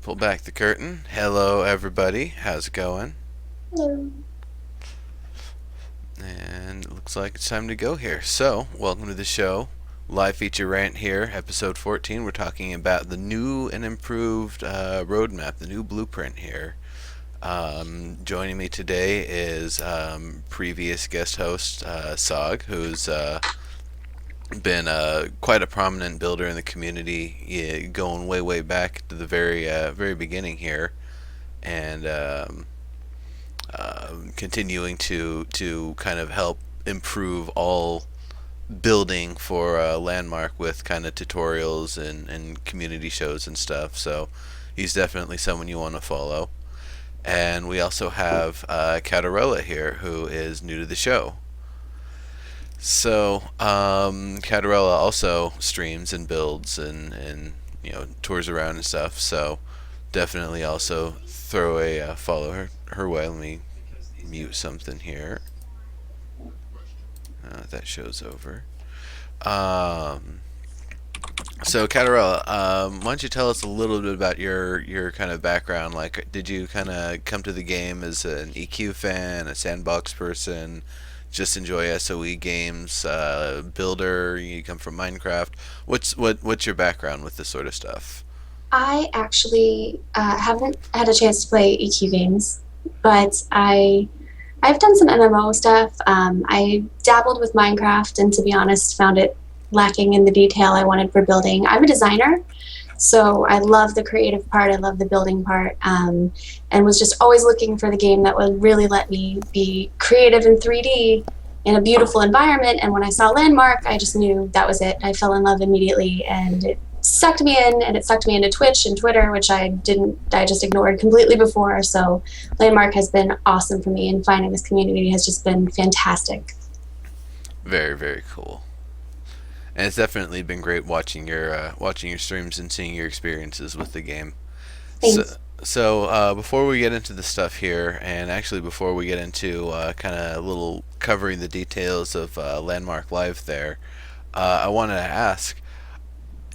Pull back the curtain. Hello, everybody. How's it going? Hello. And it looks like it's time to go here. So, welcome to the show. Live feature rant here, episode 14. We're talking about the new and improved roadmap, the new blueprint here. Joining me today is previous guest host Tsagh, who's been quite a prominent builder in the community, going way back to the very beginning here, and continuing to kind of help improve all building for Landmark with kind of tutorials and community shows and stuff. So he's definitely someone you want to follow. And we also have Katarella here, who is new to the show. So Catarella also streams and builds and tours around and stuff. So definitely also throw a follow her way. Let me mute something here. That show's over. Um, so Catarella, why don't you tell us a little bit about your kind of background? Like, did you kind of come to the game as an EQ fan, a sandbox person? Just enjoy SOE games, builder. You come from Minecraft. What's your background with this sort of stuff? I actually haven't had a chance to play EQ games, but I've done some MMO stuff. I dabbled with Minecraft, and to be honest, found it lacking in the detail I wanted for building. I'm a designer, so I love the creative part. I love the building part, and was just always looking for the game that would really let me be creative in 3D in a beautiful environment. And when I saw Landmark, I just knew that was it. I fell in love immediately, and it sucked me in, and it sucked me into Twitch and Twitter, which I just ignored completely before. So Landmark has been awesome for me, and finding this community has just been fantastic. Very cool. And it's definitely been great watching your streams and seeing your experiences with the game. So, Thanks. so before we get into the stuff here, and actually before we get into kind of little covering the details of Landmark Live there, I wanted to ask: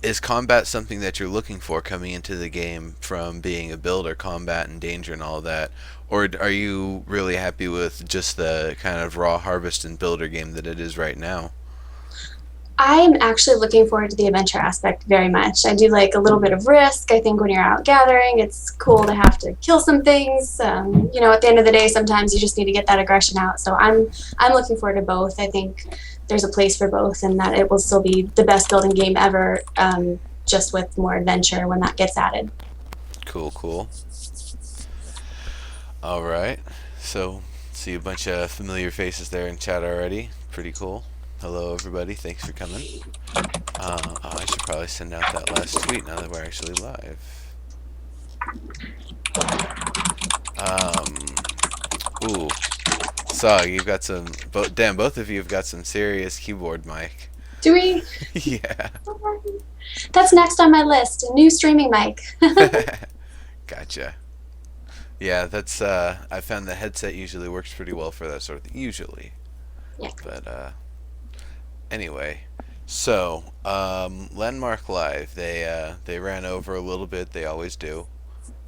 is combat something that you're looking for coming into the game from being a builder, combat and danger and all that, or are you really happy with just the kind of raw harvest and builder game that it is right now? I'm actually looking forward to the adventure aspect very much. I do like a little bit of risk. I think when you're out gathering, it's cool to have to kill some things. At the end of the day, sometimes you just need to get that aggression out. So I'm looking forward to both. I think there's a place for both, and that it will still be the best building game ever, just with more adventure when that gets added. Cool. All right. So, see a bunch of familiar faces there in chat already. Pretty cool. Hello, everybody. Thanks for coming. I should probably send out that last tweet now that we're actually live. Ooh. Saw you've got some. Damn, both of you have got some serious keyboard mic. Do we? Yeah. That's next on my list. A new streaming mic. Gotcha. Yeah, that's. I found the headset usually works pretty well for that sort of thing. Usually, Yeah. but anyway, so Landmark Live, they ran over a little bit. They always do.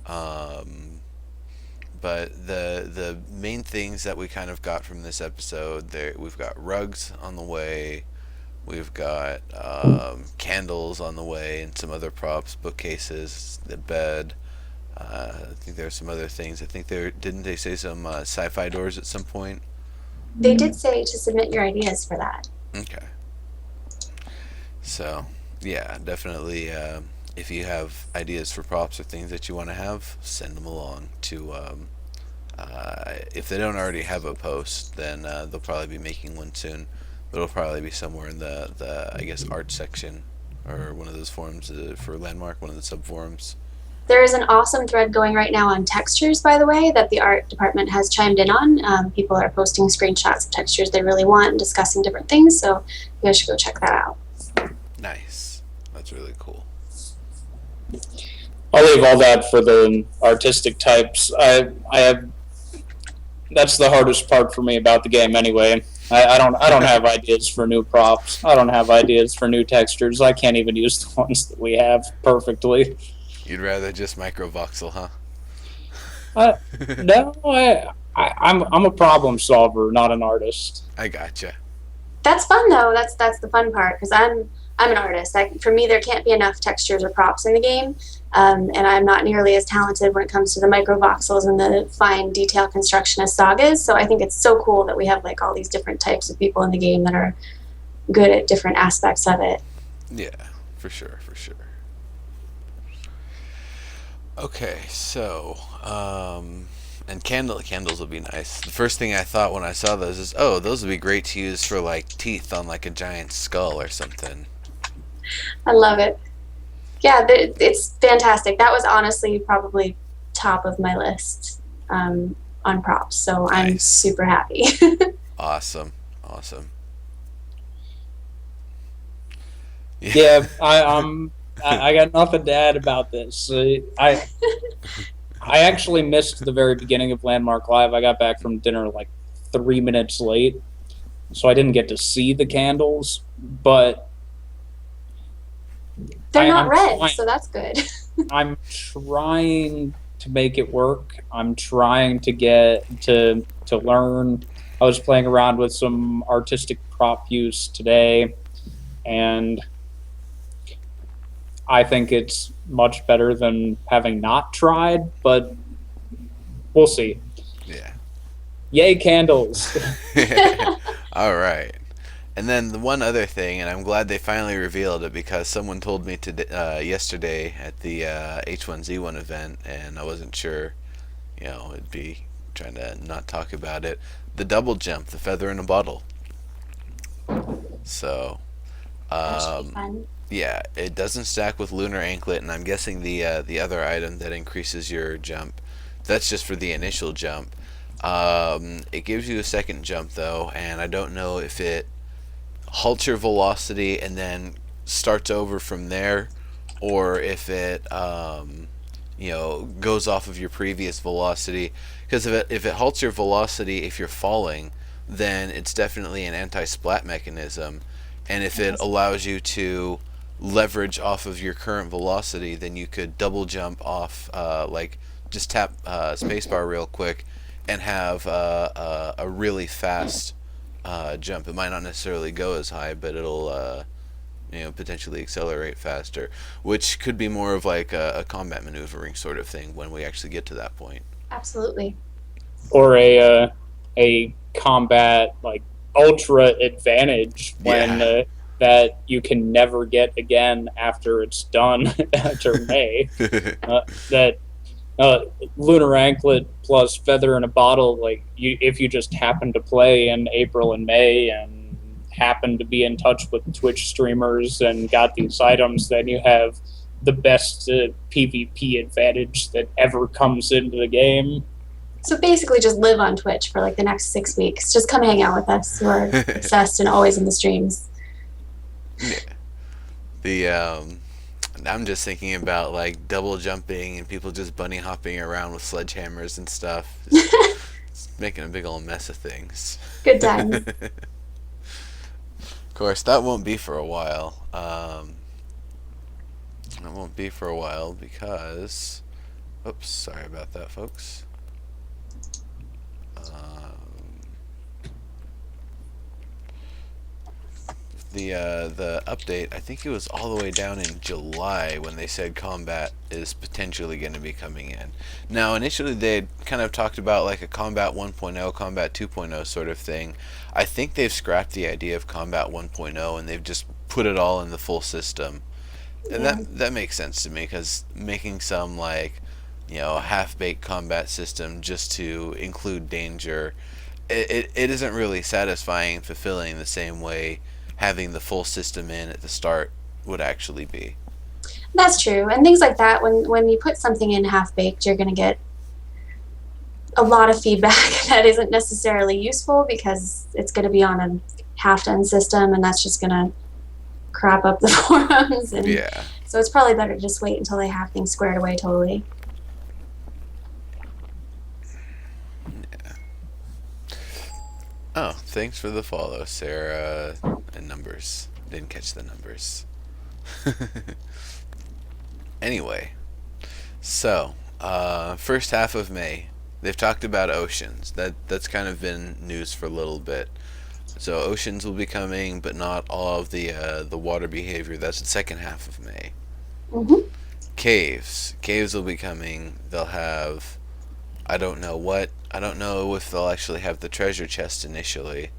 Um, but the main things that we kind of got from this episode, there we've got rugs on the way. We've got candles on the way and some other props, bookcases, the bed. I think there are some other things. I think there didn't they say some sci-fi doors at some point. They did say to submit your ideas for that. Okay. So, yeah, definitely. If you have ideas for props or things that you want to have, send them along to. If they don't already have a post, then they'll probably be making one soon. But it'll probably be somewhere in the I guess art section or one of those forums for Landmark, one of the sub forums. There is an awesome thread going right now on textures, by the way, that the art department has chimed in on. People are posting screenshots of textures they really want and discussing different things, so you guys should go check that out. Nice. That's really cool. I'll leave all that for the artistic types. I have that's the hardest part for me about the game anyway. I don't have ideas for new props. I don't have ideas for new textures. I can't even use the ones that we have perfectly. You'd rather just microvoxel, huh? Uh, no, I'm a problem solver, not an artist. I gotcha. That's fun though. That's the fun part because I'm an artist. For me, there can't be enough textures or props in the game, and I'm not nearly as talented when it comes to the microvoxels and the fine detail construction as Tsagh is. So I think it's so cool that we have like all these different types of people in the game that are good at different aspects of it. Yeah, for sure, for sure. Okay, so and candles would be nice. The first thing I thought when I saw those is, oh, those would be great to use for like teeth on like a giant skull or something. I love it. Yeah, it's fantastic. That was honestly probably top of my list on props. So I'm Nice, super happy. awesome, awesome. Yeah, Yeah, I got nothing to add about this. I actually missed the very beginning of Landmark Live. I got back from dinner like 3 minutes late, so I didn't get to see the candles. But They're not I'm red, trying. so that's good. I'm trying to make it work. I'm trying to get to learn. I was playing around with some artistic prop use today, and I think it's much better than having not tried. But we'll see. yeah. Yay, candles! All right. And then the one other thing, and I'm glad they finally revealed it because someone told me yesterday at the H1Z1 event, and I wasn't sure, it'd be trying to not talk about it. The double jump, the feather in a bottle. So, That should be um, fun. yeah, it doesn't stack with lunar anklet, and I'm guessing the other item that increases your jump, that's just for the initial jump. It gives you a second jump though, and I don't know if it halts your velocity and then starts over from there, or if it goes off of your previous velocity. Because if it halts your velocity if you're falling, then it's definitely an anti-splat mechanism, and if it Interesting. allows you to leverage off of your current velocity, then you could double jump off, like just tap spacebar real quick and have a really fast jump. It might not necessarily go as high, but it'll potentially accelerate faster, which could be more of like a combat maneuvering sort of thing when we actually get to that point. Absolutely. Or a combat like ultra advantage when Yeah. that you can never get again after it's done after May. That lunar anklet plus feather in a bottle, like if you just happen to play in April and May and happen to be in touch with Twitch streamers and got these items, then you have the best PvP advantage that ever comes into the game. So basically, just live on Twitch for like the next 6 weeks. Just come hang out with us. We're obsessed and always in the streams. Yeah. The I'm just thinking about like double jumping and people just bunny hopping around with sledgehammers and stuff, just making a big old mess of things. Good times. Of course, that won't be for a while. That won't be for a while because, oops, sorry about that, folks. Um, the update, I think it was all the way down in July when they said combat is potentially going to be coming in. Now, initially they kind of talked about like a combat 1.0, combat 2.0 sort of thing. I think they've scrapped the idea of combat 1.0 and they've just put it all in the full system. And Yeah. that makes sense to me because making some like half-baked combat system just to include danger, it isn't really satisfying and fulfilling the same way having the full system in at the start would actually be. That's true. And things like that, when you put something in half baked, you're going to get a lot of feedback that isn't necessarily useful because it's going to be on a half done system and that's just going to crap up the forums. And Yeah. so it's probably better to just wait until they have things squared away totally. Oh, thanks for the follow, Sarah. And numbers. Didn't catch the numbers. Anyway, So, first half of May, they've talked about oceans. That's kind of been news for a little bit. So oceans will be coming, but not all of the water behavior. That's the second half of May. Hmm. Caves will be coming. They'll have, I don't know what. I don't know if they'll actually have the treasure chest initially.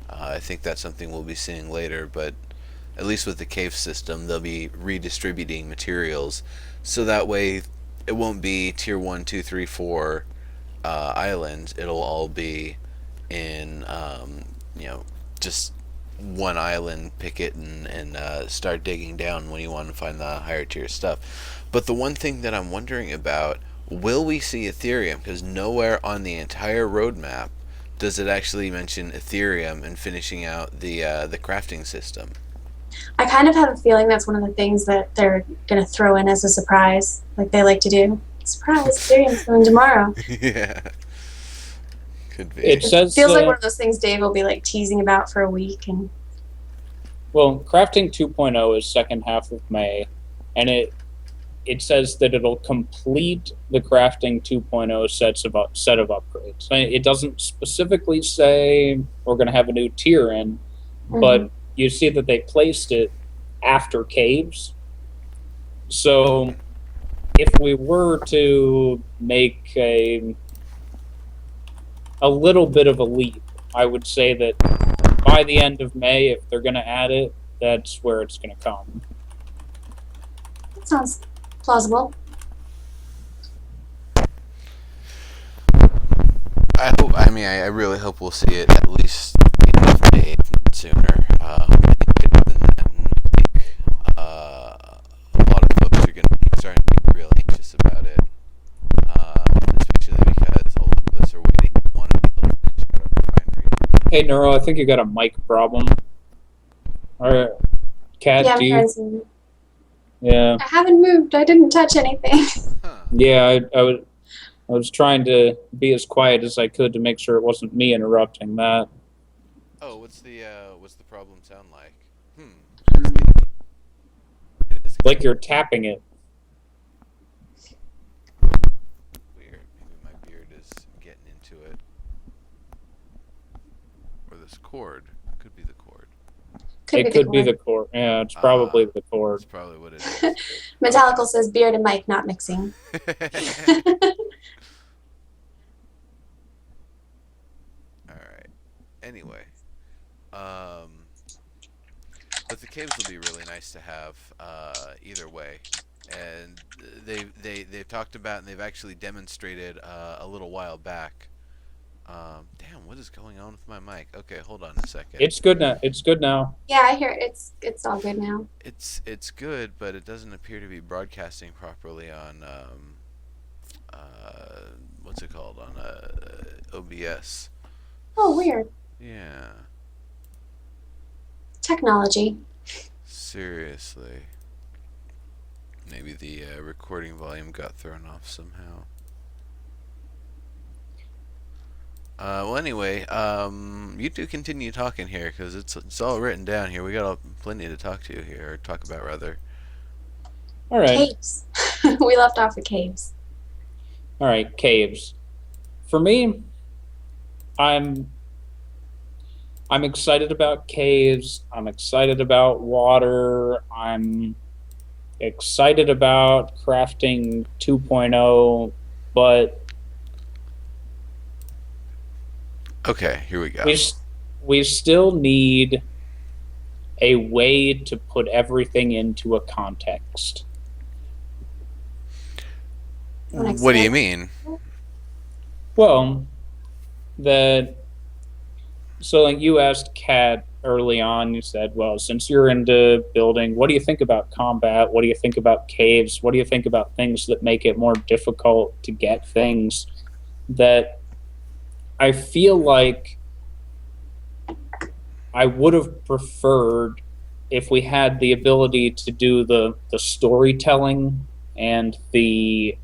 I think that's something we'll be seeing later, but at least with the cave system, they'll be redistributing materials, so that way it won't be tier 1, 2, 3, 4 islands. It'll all be in, you know, just one island, pick it, and start digging down when you want to find the higher tier stuff. But the one thing that I'm wondering about, will we see Ethereum? Because nowhere on the entire roadmap does it actually mention Ethereum and finishing out the crafting system. I kind of have a feeling that's one of the things that they're going to throw in as a surprise, like they like to do. Surprise, Ethereum's coming tomorrow. Yeah, could be. It It says, feels like one of those things Dave will be like teasing about for a week. And well, Crafting 2.0 is second half of May, and it says that it'll complete the Crafting 2.0 set of upgrades. It doesn't specifically say we're going to have a new tier in, but you see that they placed it after caves. So if we were to make a little bit of a leap, I would say that by the end of May, if they're going to add it, that's where it's going to come. that sounds plausible. I hope. I mean, I really hope we'll see it at least the end of May, if not sooner. Later than that, and I think a lot of folks are going to be starting to get real anxious about it, especially because a lot of us are waiting and want to be able to finish out our refinery. Hey, Neuro, I think you got a mic problem. Or, Kat, Yeah, I'm do you? hearing some. Yeah. I haven't moved. I didn't touch anything. Huh. Yeah, I was trying to be as quiet as I could to make sure it wasn't me interrupting that. Oh, what's the problem sound like? It is Like you're tapping it. weird. Maybe my beard is getting into it, or this cord could be the cord. It could be the cord. Yeah, it's probably the That's cord. probably what it is. Metallical says beard and mic not mixing. All right. Anyway, but the caves will be really nice to have either way, and they've talked about and they've actually demonstrated a little while back. Damn, what is going on with my mic? Okay, hold on a second. It's good now. It's good now. Yeah, I hear it. It's all good now. It's good, but it doesn't appear to be broadcasting properly on what's it called, on OBS. Oh, weird. Yeah, Technology. seriously. Maybe the recording volume got thrown off somehow. Well, anyway, you two continue talking here because it's all written down here. We got plenty to talk to here, or talk about rather. All right. Caves. We left off with caves. All right, caves. For me, I'm excited about caves. I'm excited about water. I'm excited about crafting 2.0, but Okay, here we go. we still need a way to put everything into a context. What do you mean? Well, so like you asked Kat early on, you said, well, since you're into building, what do you think about combat? What do you think about caves? What do you think about things that make it more difficult to get things? That I feel like I would have preferred if we had the ability to do the storytelling and the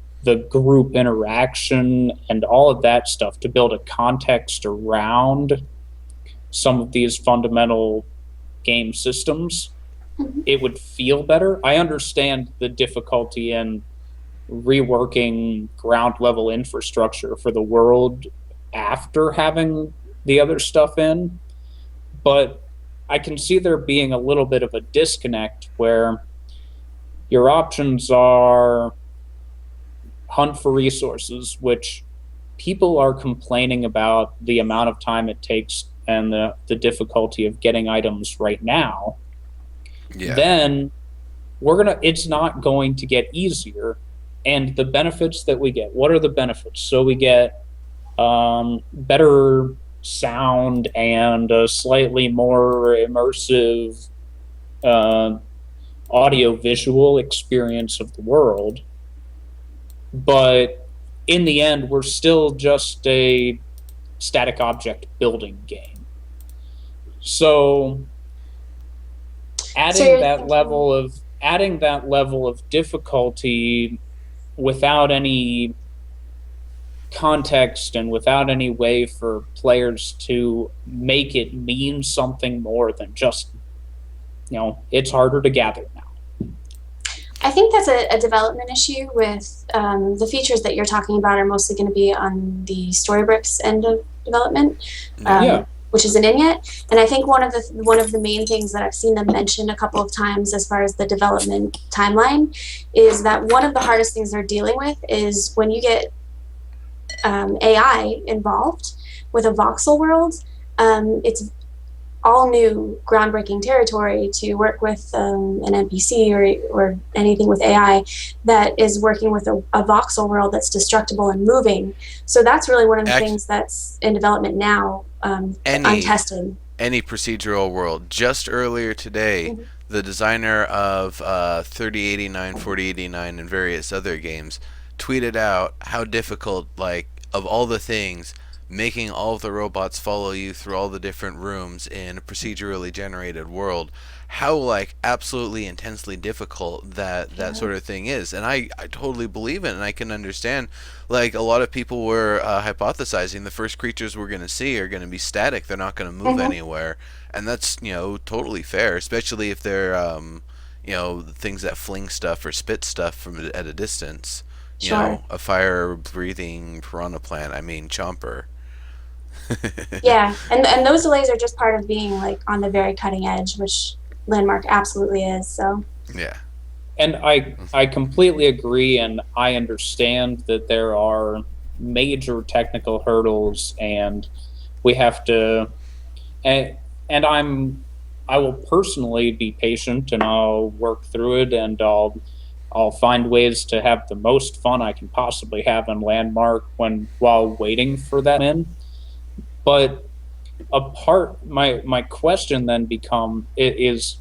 group interaction and all of that stuff to build a context around some of these fundamental game systems. Mhm. It would feel better. I understand the difficulty in reworking ground level infrastructure for the world after having the other stuff in. But I can see there being a little bit of a disconnect where your options are hunt for resources, which people are complaining about the amount of time it takes and the difficulty of getting items right now. Yeah. Then it's not going to get easier. And the benefits that we get, what are the benefits? So we get better sound and a slightly more immersive uh, audio visual experience of the world. But in the end, we're still just a static object building game. So So adding you're that thinking, level of difficulty without any context and without any way for players to make it mean something more than just, it's harder to gather now. I think that's a development issue with the features that you're talking about are mostly going to be on the Storybricks end of development, Yeah. Yeah. which isn't in yet. And I think one of the main things that I've seen them mention a couple of times as far as the development timeline is that one of the hardest things they're dealing with is when you get AI involved with a voxel world. It's all new, groundbreaking territory to work with an NPC or anything with AI that is working with a voxel world that's destructible and moving. So that's really one of the things that's in development now, Any untested. any procedural world. Just earlier today, Mhm. the designer of 3089, 4089, and various other games tweeted out how difficult, like, of all the things, making all of the robots follow you through all the different rooms in a procedurally generated world, how, like, absolutely intensely difficult that Yeah. sort of thing is. And I totally believe it, and I can understand, like, a lot of people were hypothesizing the first creatures we're going to see are going to be static, they're not going to move Mhm. anywhere. And that's, totally fair, especially if they're things that fling stuff or spit stuff from at a distance. Sure. A fire breathing piranha plant, I mean chomper. Yeah, and those delays are just part of being like on the very cutting edge, which Landmark absolutely is. So Yeah. And I completely agree, and I understand that there are major technical hurdles, and we have to. And I will personally be patient, and I'll work through it, and I'll find ways to have the most fun I can possibly have in Landmark while waiting for that in. But my question then is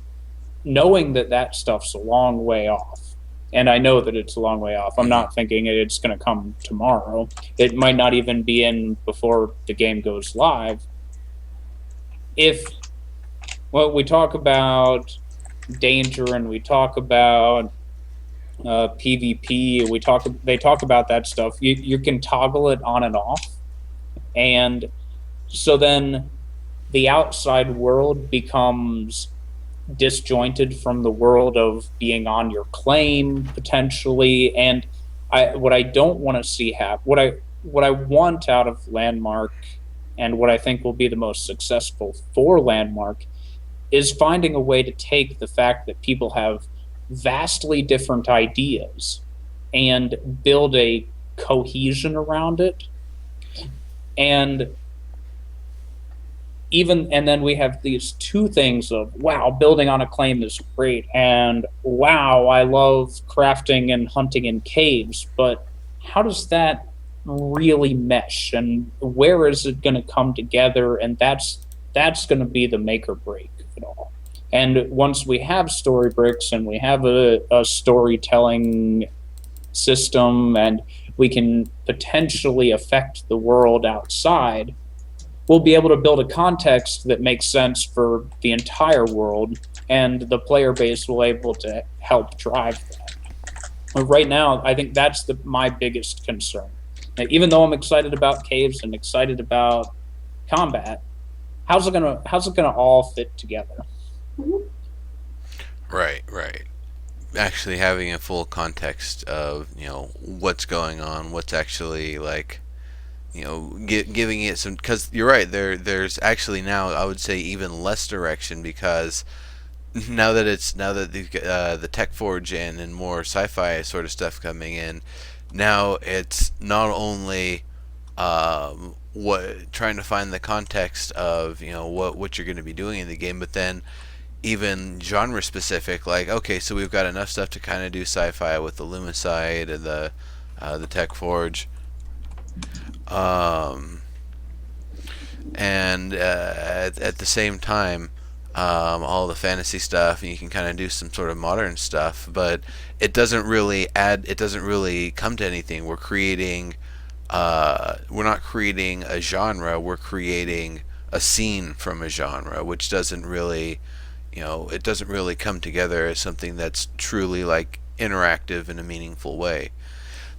knowing that stuff's a long way off, and I know that it's a long way off. I'm Hmm. not thinking it's going to come tomorrow. It might not even be in before the game goes live. If we talk about danger and we talk about PvP, they talk about that stuff. You can toggle it on and off, and so then the outside world becomes disjointed from the world of being on your claim potentially. And what I don't want to see happen, what I want out of Landmark, and what I think will be the most successful for Landmark, is finding a way to take the fact that people have vastly different ideas and build a cohesion around it. And then we have these two things of, wow, building on a claim is great, and wow, I love crafting and hunting in caves, but how does that really mesh, and where is it going to come together? And that's going to be the make or break of it all. And once we have story bricks and we have a storytelling system, and we can potentially affect the world outside, we'll be able to build a context that makes sense for the entire world, and the player base will be able to help drive that. But right now, I think that's my biggest concern. Now, even though I'm excited about caves and excited about combat, how's it gonna all fit together? mhm. Right, right. actually having a full context of what's going on, what's actually like giving it some, because you're right, there's actually now I would say even less direction, because now that the tech forge in and more sci-fi sort of stuff coming in, now it's not only what trying to find the context of what you're going to be doing in the game, but then even genre specific. Like, okay, so we've got enough stuff to kind of do sci-fi with the Lumicide and the Tech Forge, um, and at the same time, all the fantasy stuff, and you can kind of do some sort of modern stuff, but it doesn't really add. It doesn't really come to anything. We're not creating a genre. We're creating a scene from a genre, which doesn't really it doesn't really come together as something that's truly like interactive in a meaningful way.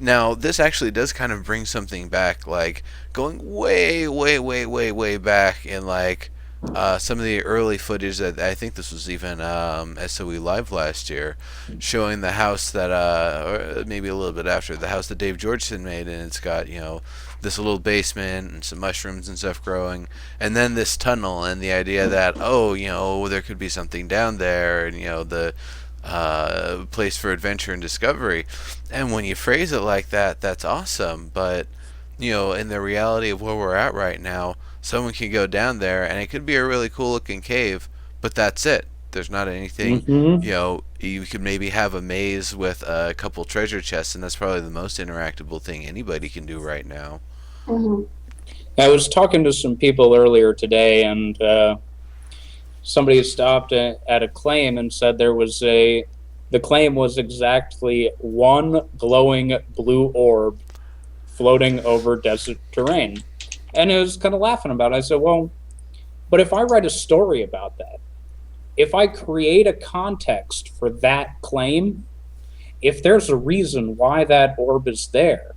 Now, this actually does kind of bring something back, like going way, way, way, way, way back in like some of the early footage that I think this was even SOE Live last year, showing the house that, or maybe a little bit after, the house that Dave Georgeson made, and it's got this little basement and some mushrooms and stuff growing, and then this tunnel, and the idea that there could be something down there, and the place for adventure and discovery. And when you phrase it like that, that's awesome. But in the reality of where we're at right now, someone can go down there and it could be a really cool looking cave, but that's it. There's not anything. Mm-hmm. You could maybe have a maze with a couple treasure chests, and that's probably the most interactable thing anybody can do right now. Hmm. I was talking to some people earlier today, and somebody stopped at a claim and said the claim was exactly one glowing blue orb floating over desert terrain. And I was kind of laughing about it. I said, well, but if I write a story about that, if I create a context for that claim, if there's a reason why that orb is there,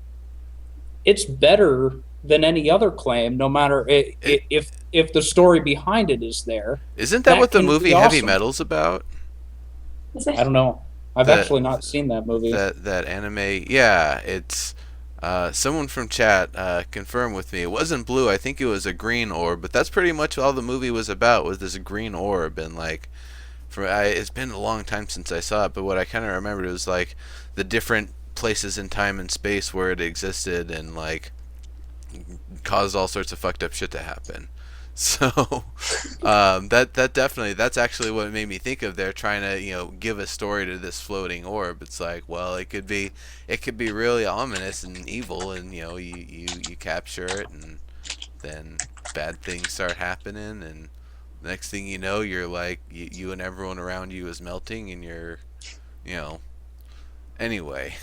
it's better than any other claim, no matter It, if the story behind it is there. isn't that That what the can be movie Heavy awesome. Metal's about? Is I it? don't know. I've The actually not seen that movie. that anime. Yeah, it's someone from chat confirmed with me. It wasn't blue. I think it was a green orb. But that's pretty much all the movie was about, was this green orb. And like, it's been a long time since I saw it. But what I kind of remembered was like the different places in time and space where it existed, and like caused all sorts of fucked up shit to happen. So that definitely, that's actually what it made me think of. They're trying to give a story to this floating orb. It's like, well, it could be really ominous and evil, and you capture it, and then bad things start happening, and the next thing you know, you're like you and everyone around you is melting, and you're you know anyway.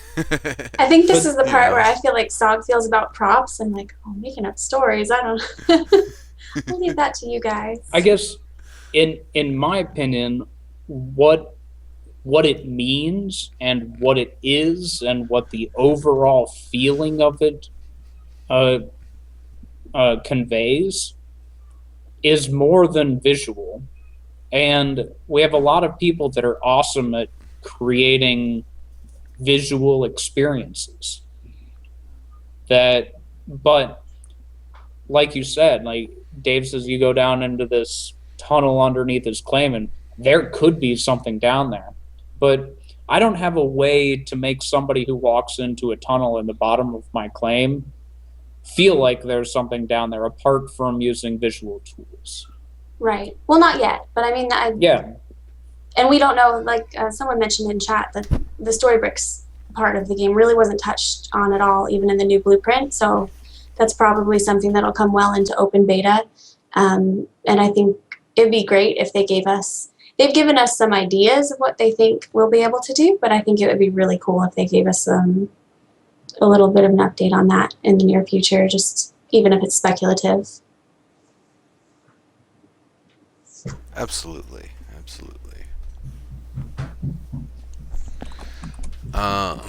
I think this But is the you part know where I feel like Sog feels about props. I'm like, oh, making up stories. I don't. I'll leave that to you guys. I guess, in my opinion, what it means and what it is and what the overall feeling of it uh, conveys is more than visual. And we have a lot of people that are awesome at creating visual experiences. That, but like you said, like Dave says, you go down into this tunnel underneath his claim, and there could be something down there. But I don't have a way to make somebody who walks into a tunnel in the bottom of my claim feel like there's something down there apart from using visual tools. Right. Well, not yet, but I mean, Yeah. and we don't know. Like someone mentioned in chat that the story bricks part of the game really wasn't touched on at all, even in the new blueprint. So that's probably something that'll come well into open beta. And I think it'd be great if they gave us. They've given us some ideas of what they think we'll be able to do, but I think it would be really cool if they gave us a little bit of an update on that in the near future, just even if it's speculative. Absolutely, absolutely. Um,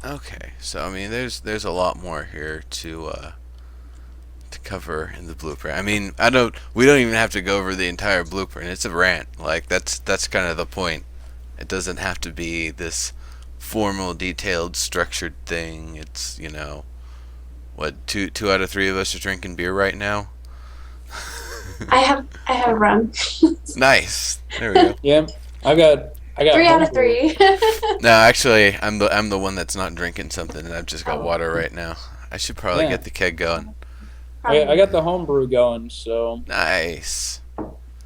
okay, so I mean, there's a lot more here to cover in the blueprint. I mean, we don't even have to go over the entire blueprint. It's a rant. Like that's kind of the point. It doesn't have to be this formal, detailed, structured thing. It's what two out of three of us are drinking beer right now. I have rum. Nice. There we go. Yeah, I got Three out of homebrew. three. No, actually, I'm the one that's not drinking something, and I've just got Oh, water right now. I should probably Yeah, get the keg going. I probably. got the homebrew going, so Nice.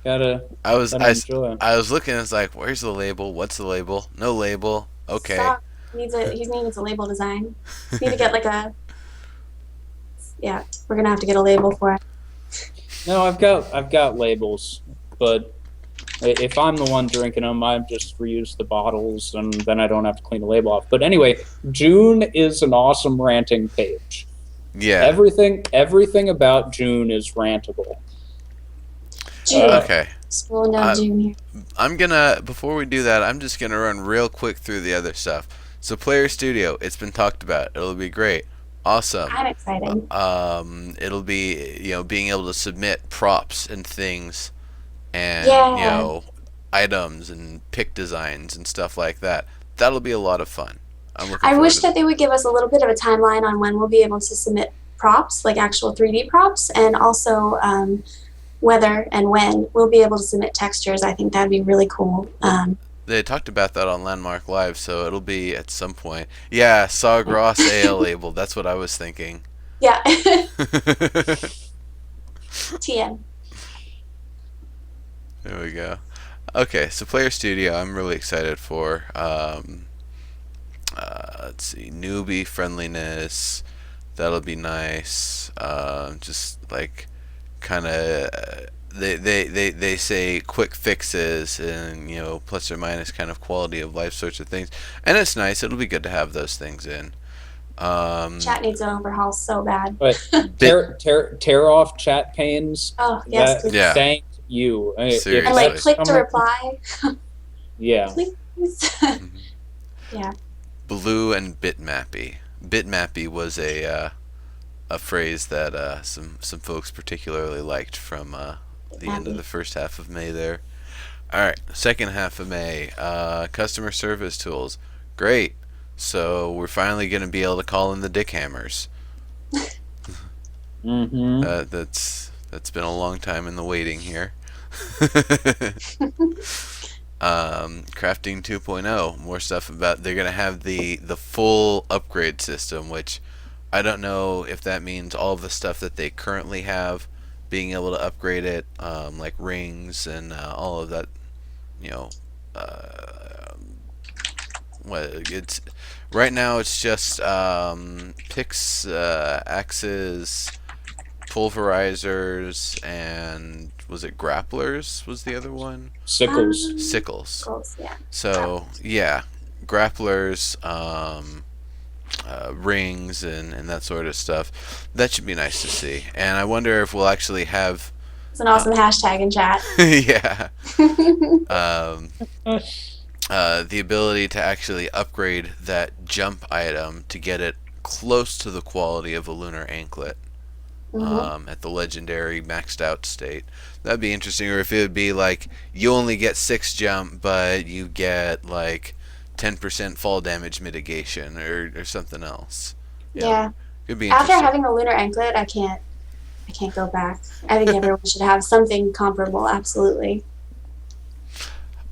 gotta I was gotta I, s- enjoy. I was looking. It's like, where's the label? What's the label? No label. Okay. Stop. He needs a label design. Need to get like a yeah. We're gonna have to get a label for it. No, I've got labels, but if I'm the one drinking them, I just reuse the bottles, and then I don't have to clean the label off. But anyway, June is an awesome ranting page. Yeah. Everything about June is rantable. June. Uh, Okay. Scrolling down I, June here. I'm gonna before we do that, I'm just gonna run real quick through the other stuff. So Player Studio, it's been talked about. It'll be great. Awesome. I'm excited. It'll be being able to submit props and things and Yeah. items and pick designs and stuff like that. That'll be a lot of fun. I'm looking I forward wish to that that. they would give us a little bit of a timeline on when we'll be able to submit props, like actual 3D props, and also whether and when we'll be able to submit textures. I think that'd be really cool. Well, they talked about that on Landmark Live, so it'll be at some point. Yeah, Sawgrass Ale label. That's what I was thinking. Yeah. There TM. we go. Okay, so Player Studio, I'm really excited for. Let's see, newbie friendliness. That'll be nice. Just like kind of they say quick fixes and plus or minus kind of quality of life sorts of things, and it's nice. It'll be good to have those things in. Chat needs an overhaul so bad. but Bit tear off chat panes. Oh, yes, That please. Yeah, thank you. If And like seriously. that's click to coming, reply, yeah. please. Mhm. Yeah. Blue and bitmappy. Bitmappy was a phrase that some folks particularly liked from the end of the first half of May there. All right, second half of May, customer service tools. Great. So we're finally going to be able to call in the dick hammers. Mm-hmm. That's been a long time in the waiting here. Crafting 2.0, more stuff about. They're going to have the full upgrade system, which I don't know if that means all of the stuff that they currently have, being able to upgrade it, like rings and all of that. You know, what it's right now. It's just picks, axes, pulverizers, and was it grapplers? Was the other one Sickles. sickles? Goals, yeah. So yeah, grapplers, rings, and that sort of stuff. That should be nice to see. And I wonder if we'll actually have, It's an awesome hashtag in chat. yeah, um, the ability to actually upgrade that jump item to get it close to the quality of a lunar anklet. At the legendary maxed out state. That'd be interesting. Or if it would be like you only get 6 jump, but you get like 10% fall damage mitigation or something else. Yeah. Could be After interesting. having the lunar anklet, I can't go back. I think everyone should have something comparable. Absolutely.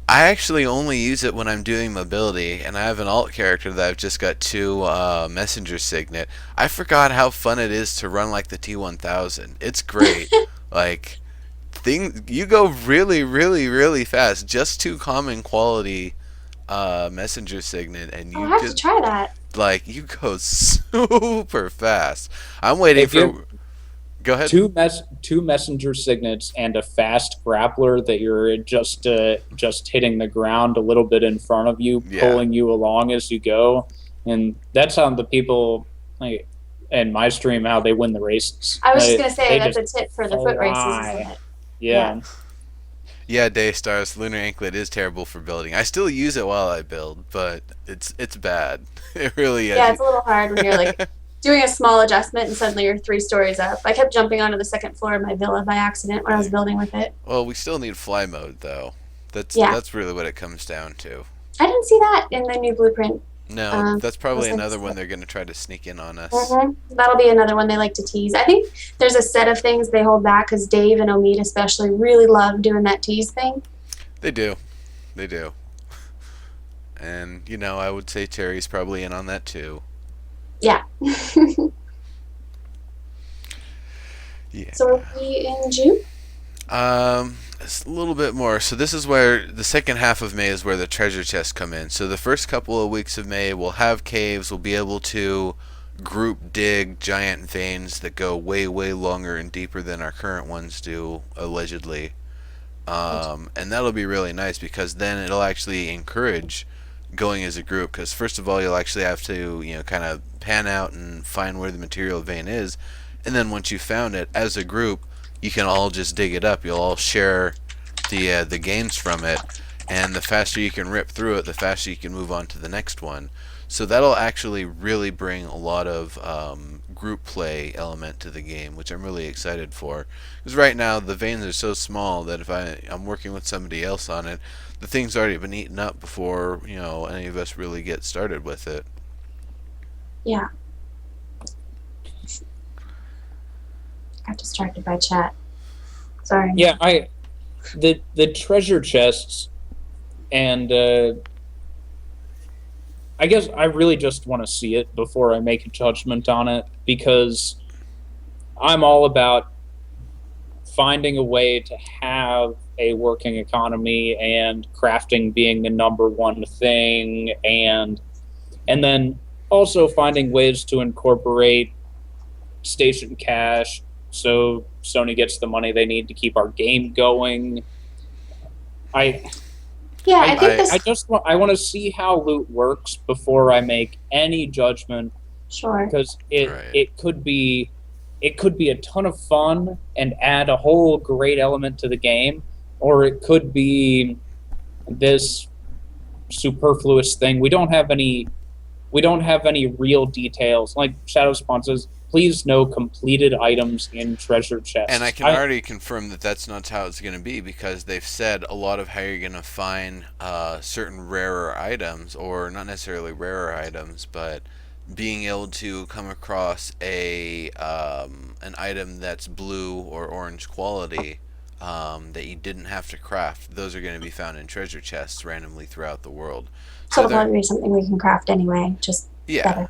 I actually only use it when I'm doing mobility, and I have an alt character that I've just got 2 messenger signet. I forgot how fun it is to run like the T1000. It's great. Like you go really, really, really fast. Just 2 common quality messenger signet, and I'll you have to just try that. like you go super fast. I'm waiting If you for. Go ahead. two messenger signets and a fast grappler that you're just hitting the ground a little bit in front of you, Yeah. pulling you along as you go, and that's how the people like in my stream how they win the races. I was just They- gonna say they that's a just tip for the foot races, fly. isn't it? Yeah. Yeah, Daystars, Lunar Anklet is terrible for building. I still use it while I build, but it's bad. It really is. Yeah, it's a little hard when you're like doing a small adjustment and suddenly you're 3 stories up. I kept jumping onto the second floor of my villa by accident when I was building with it. Well, we still need fly mode though. That's Yeah. that's really what it comes down to. I didn't see that in the new blueprint. No, that's I probably was like, another one they're going to try to sneak in on us. that'll be another one they like to tease. I think there's a set of things they hold back because Dave and Omid especially really love doing that tease thing. They do. They do. And, I would say Terry's probably in on that too. Yeah. Yeah. So are we in June? It's a little bit more. So this is where the second half of May is where the treasure chests come in. So the first couple of weeks of May, we'll have caves. We'll be able to group dig giant veins that go way, way longer and deeper than our current ones do, allegedly. And that'll be really nice because then it'll actually encourage going as a group. Because first of all, you'll actually have to, kind of pan out and find where the material vein is, and then once you found it as a group, you can all just dig it up. You'll all share the gains from it, and the faster you can rip through it, the faster you can move on to the next one. So that'll actually really bring a lot of group play element to the game, which I'm really excited for. Because right now the veins are so small that if I'm working with somebody else on it, the thing's already been eaten up before any of us really get started with it. Yeah. Got distracted by chat. Sorry. Yeah, the treasure chests, and I guess I really just want to see it before I make a judgment on it, because I'm all about finding a way to have a working economy and crafting being the number one thing, and then also finding ways to incorporate station cash so Sony gets the money they need to keep our game going. I Yeah, I I think this. I want to see how loot works before I make any judgment, Sure. because Right. it could be a ton of fun and add a whole great element to the game, or it could be this superfluous thing. We don't have any real details. Like Shadow Spawn says, please no completed items in treasure And I chests. can already confirm that that's not how it's going to be, because they've said a lot of how you're going to find certain rarer items, or not necessarily rarer items, but being able to come across an item that's blue or orange quality that you didn't have to craft. Those are going to be found in treasure chests randomly throughout the world. So So it'll they're probably be something we can craft anyway, just yeah. better.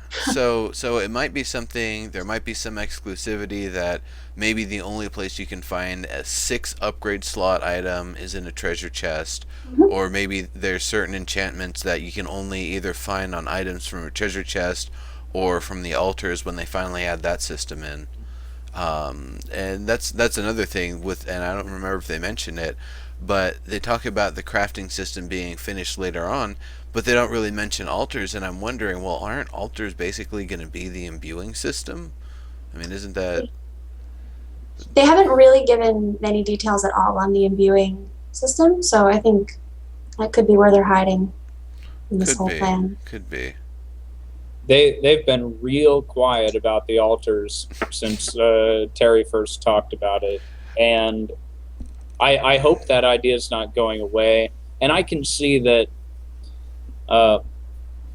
So it might be something. There might be some exclusivity that maybe the only place you can find a 6 upgrade slot item is in a treasure chest, Mhm. or maybe there's certain enchantments that you can only either find on items from a treasure chest or from the altars when they finally add that system in. And that's another thing with, and I don't remember if they mentioned it, but they talk about the crafting system being finished later on, but they don't really mention altars, and I'm wondering, well, aren't altars basically going to be the imbuing system? I mean, isn't that They haven't really given many details at all on the imbuing system, so I think that could be where they're hiding in this could whole be, plan. could be. They've been real quiet about the altars since Terry first talked about it, and I hope that idea is not going away. And I can see that uh,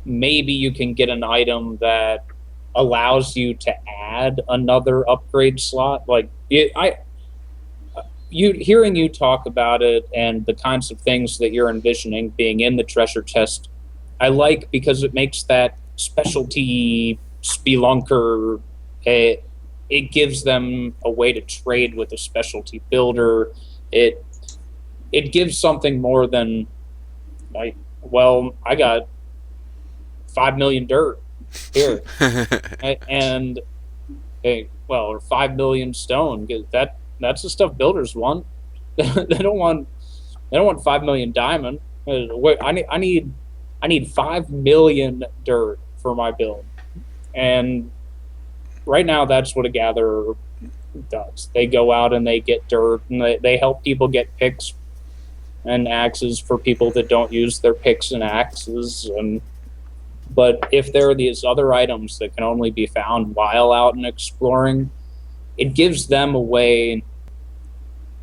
maybe you can get an item that allows you to add another upgrade slot. Like hearing you talk about it and the kinds of things that you're envisioning being in the treasure chest, I like, because it makes that specialty spelunker. It gives them a way to trade with a specialty builder. It it gives something more than, like, well, I got 5 million dirt here, and well, or 5 million stone. That's the stuff builders want. They don't want 5 million diamond. I need 5 million dirt for my build, and right now that's what a gatherer does. They go out and they get dirt, and they help people get picks and axes for people that don't use their picks and axes. And but if there are these other items that can only be found while out and exploring, it gives them a way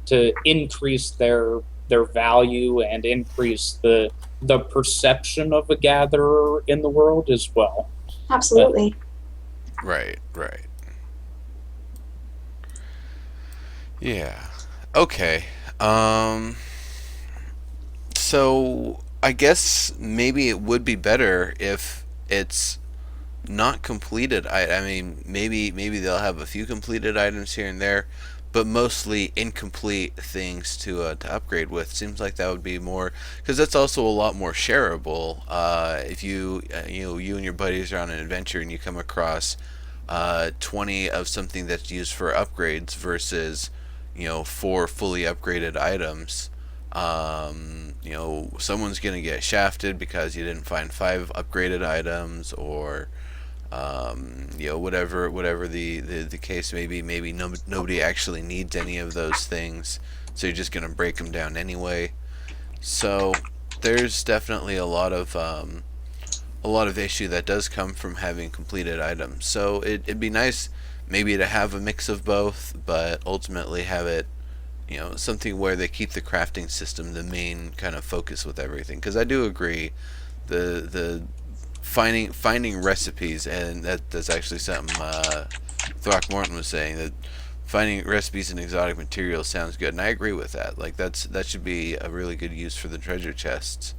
to increase their value and increase the perception of a gatherer in the world as well. Uh, Absolutely. Right, right. Yeah. Okay. Um so I guess maybe it would be better if it's not completed. I mean, maybe they'll have a few completed items here and there, but mostly incomplete things to upgrade with. Seems like that would be more, because that's also a lot more shareable. If you and your buddies are on an adventure and you come across 20 of something that's used for upgrades versus four fully upgraded items. Someone's gonna get shafted because you didn't find five upgraded items, or whatever the case may be. Maybe nobody actually needs any of those things, so you're just gonna break them down anyway. So there's definitely a lot of issue that does come from having completed items. So it'd be nice maybe to have a mix of both, but ultimately have it something where they keep the crafting system the main kind of focus with everything. Because I do agree, the finding recipes, and that's actually something Throckmorton was saying, that finding recipes and exotic materials sounds good, and I agree with that. Like that should be a really good use for the treasure chests.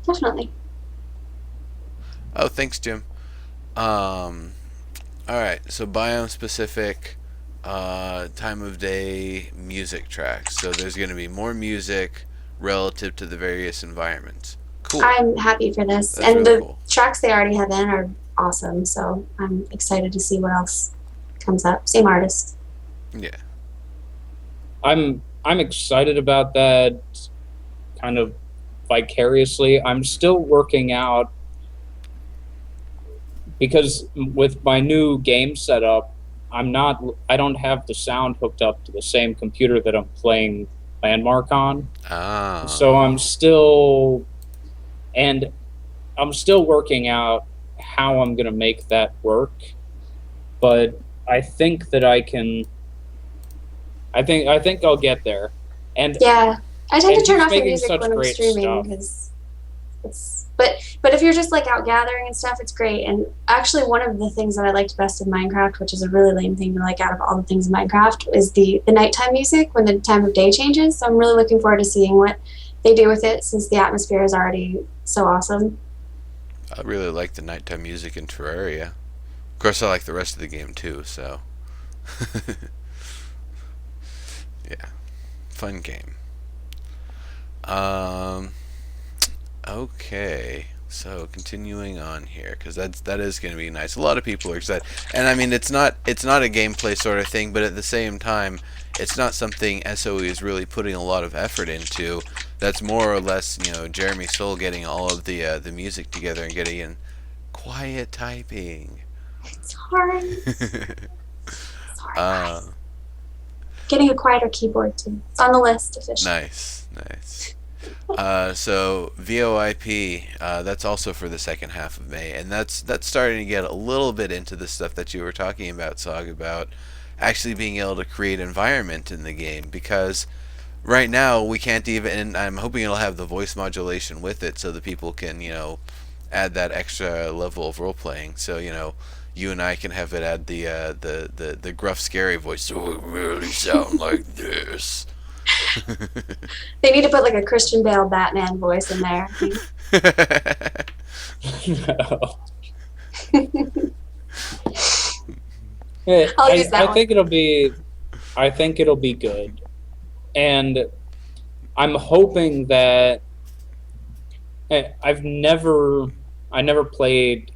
Definitely. Oh, thanks, Jim. Um, all right, so biome specific, time of day music tracks. So there's going to be more music relative to the various environments. Cool. I'm happy for this. That's And really the cool. tracks they already have in are awesome. So I'm excited to see what else comes up. Same artist. Yeah. I'm excited about that kind of vicariously. I'm still working out because with my new game setup, I don't have the sound hooked up to the same computer that I'm playing Landmark on. Ah. So and I'm still working out how I'm going to make that work, but I think that I think I'll get there. And Yeah, I tend and to turn he's off the making music such when I'm great streaming stuff. because it's. But if you're just like out gathering and stuff, it's great. And actually, one of the things that I liked best in Minecraft, which is a really lame thing to like out of all the things in Minecraft, is the nighttime music when the time of day changes. So I'm really looking forward to seeing what they do with it since the atmosphere is already so awesome. I really like the nighttime music in Terraria. Of course, I like the rest of the game too. So, yeah, fun game. Um, okay. So continuing on here, because that is going to be nice. A lot of people are excited, and I mean it's not a gameplay sort of thing, but at the same time, it's not something SOE is really putting a lot of effort into. That's more or less Jeremy Soule getting all of the music together and getting in quiet typing. It's hard. It's hard, uh, guys. Getting a quieter keyboard too. It's on the list officially. nice, nice. So VOIP, that's also for the second half of May, and that's starting to get a little bit into the stuff that you were talking about, Sog, about actually being able to create environment in the game. Because right now we can't even, and I'm hoping it'll have the voice modulation with it, so that people can add that extra level of role playing. So you and I can have it add the gruff, scary voice. So it really sound like this. They need to put like a Christian Bale Batman voice in there. I'll use that I one. think it'll be good, and I'm hoping that I never played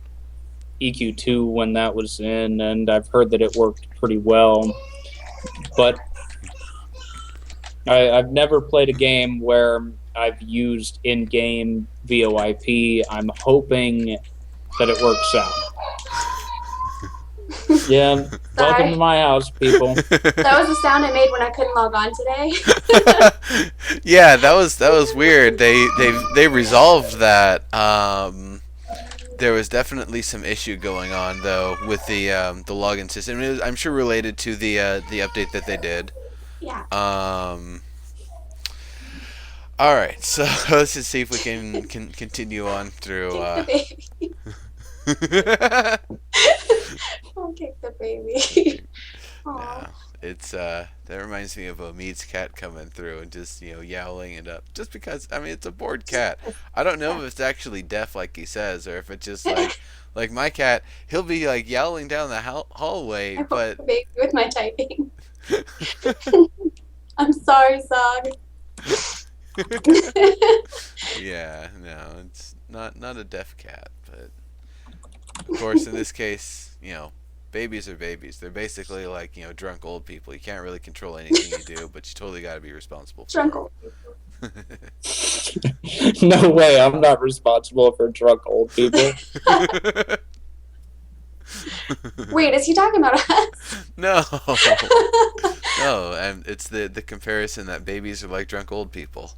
EQ2 when that was in, and I've heard that it worked pretty well, but I've never played a game where I've used in-game VoIP. I'm hoping that it works out. Yeah, welcome to Sorry. my house, people. That was the sound I made when I couldn't log on today. Yeah, that was weird. They resolved that. There was definitely some issue going on though with the login system. I'm sure related to the update that they did. Yeah. Um, All right, so let's just see if we can continue on through. Kick the baby. Don't kick the baby. Aw. No, it's that reminds me of Omid's cat coming through and just yowling it up. Just because I mean it's a bored cat. I don't know Yeah. if it's actually deaf like he says, or if it's just like my cat. He'll be like yowling down the hallway, I woke but the baby with my typing. I'm sorry, Zog. yeah, no, it's not a deaf cat, but of course in this case, babies are babies. They're basically like drunk old people. You can't really control anything you do, but you totally got to be responsible Drunk for old people. them. No way, I'm not responsible for drunk old people. Wait, is he talking about us? No, no, and it's the comparison that babies are like drunk old people.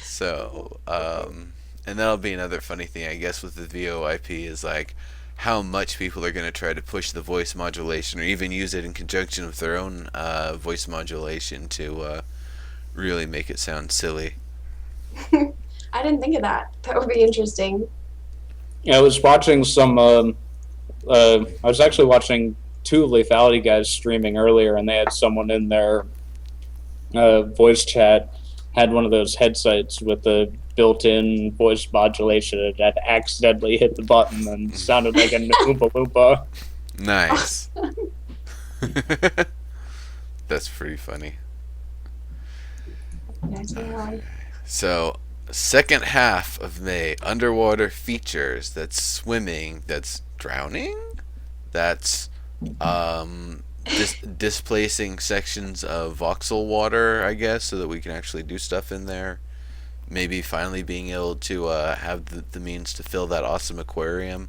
So, and that'll be another funny thing, I guess, with the VoIP is like how much people are going to try to push the voice modulation or even use it in conjunction with their own voice modulation to really make it sound silly. I didn't think of that. That would be interesting. I was watching I was actually watching two lethality guys streaming earlier, and they had someone in their voice chat had one of those headsets with the built-in voice modulation and had accidentally hit the button and sounded like an Oompa Loompa. Nice. That's pretty funny. Yeah. So, second half of May, underwater features. That's swimming. That's drowning. That's displacing sections of voxel water, I guess, so that we can actually do stuff in there. Maybe finally being able to have the means to fill that awesome aquarium,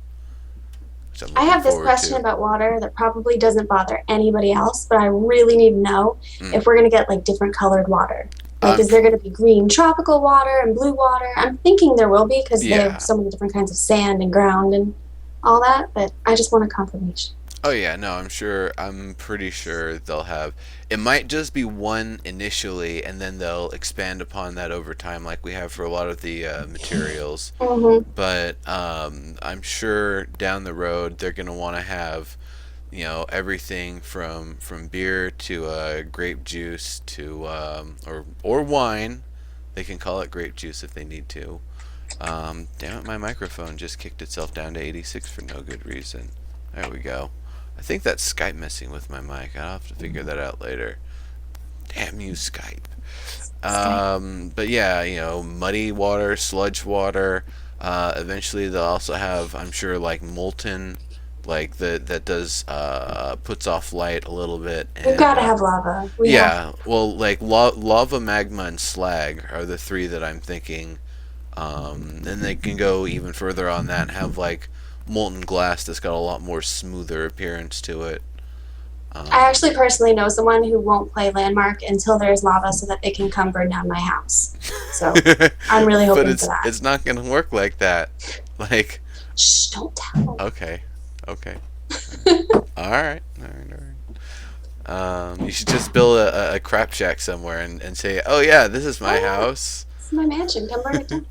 which I'm I looking have this forward question to. about water that probably doesn't bother anybody else, but I really need to know Mm. if we're going to get like different colored water. Like, Um, is there going to be green tropical water and blue water? I'm thinking there will be because they yeah. have so many different kinds of sand and ground and all that, but I just want a confirmation. Oh yeah, no, I'm sure. I'm pretty sure they'll have. It might just be one initially, and then they'll expand upon that over time, like we have for a lot of the materials. Mm-hmm. But I'm sure down the road they're gonna want to have, everything from beer to grape juice to or wine. They can call it grape juice if they need to. Damn it, my microphone just kicked itself down to 86 for no good reason. There we go. I think that's Skype messing with my mic. I'll have to figure that out later. Damn you, Skype. But yeah, muddy water, sludge water. Eventually, they'll also have, I'm sure, like molten, like that does puts off light a little bit. We've And got to have lava. We have. yeah, well, like lava, magma, and slag are the three that I'm thinking. And they can go even further on that and have like molten glass that's got a lot more smoother appearance to it. I actually personally know someone who won't play Landmark until there's lava so that they can come burn down my house. So I'm really But hoping for that. it's not gonna work like that. Like, Shh, don't tell. okay, okay, all right, all right, all right. You should just build a crap shack somewhere and say, oh yeah, this is my Oh, yeah. house. This is my mansion. Come burn it down.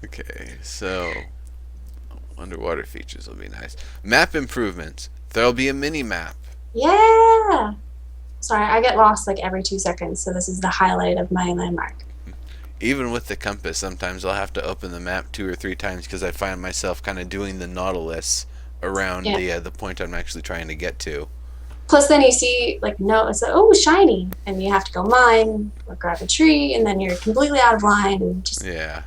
Okay, so underwater features will be nice. Map improvements. There'll be a mini map. Yeah. Sorry, I get lost like every 2 seconds, so this is the highlight of my Landmark. Even with the compass, sometimes I'll have to open the map 2 or 3 times because I find myself kind of doing the Nautilus around Yeah. the point I'm actually trying to get to. Plus, then you see, like, no, it's like, oh, shiny. And you have to go mine or grab a tree, and then you're completely out of line. And just, Yeah,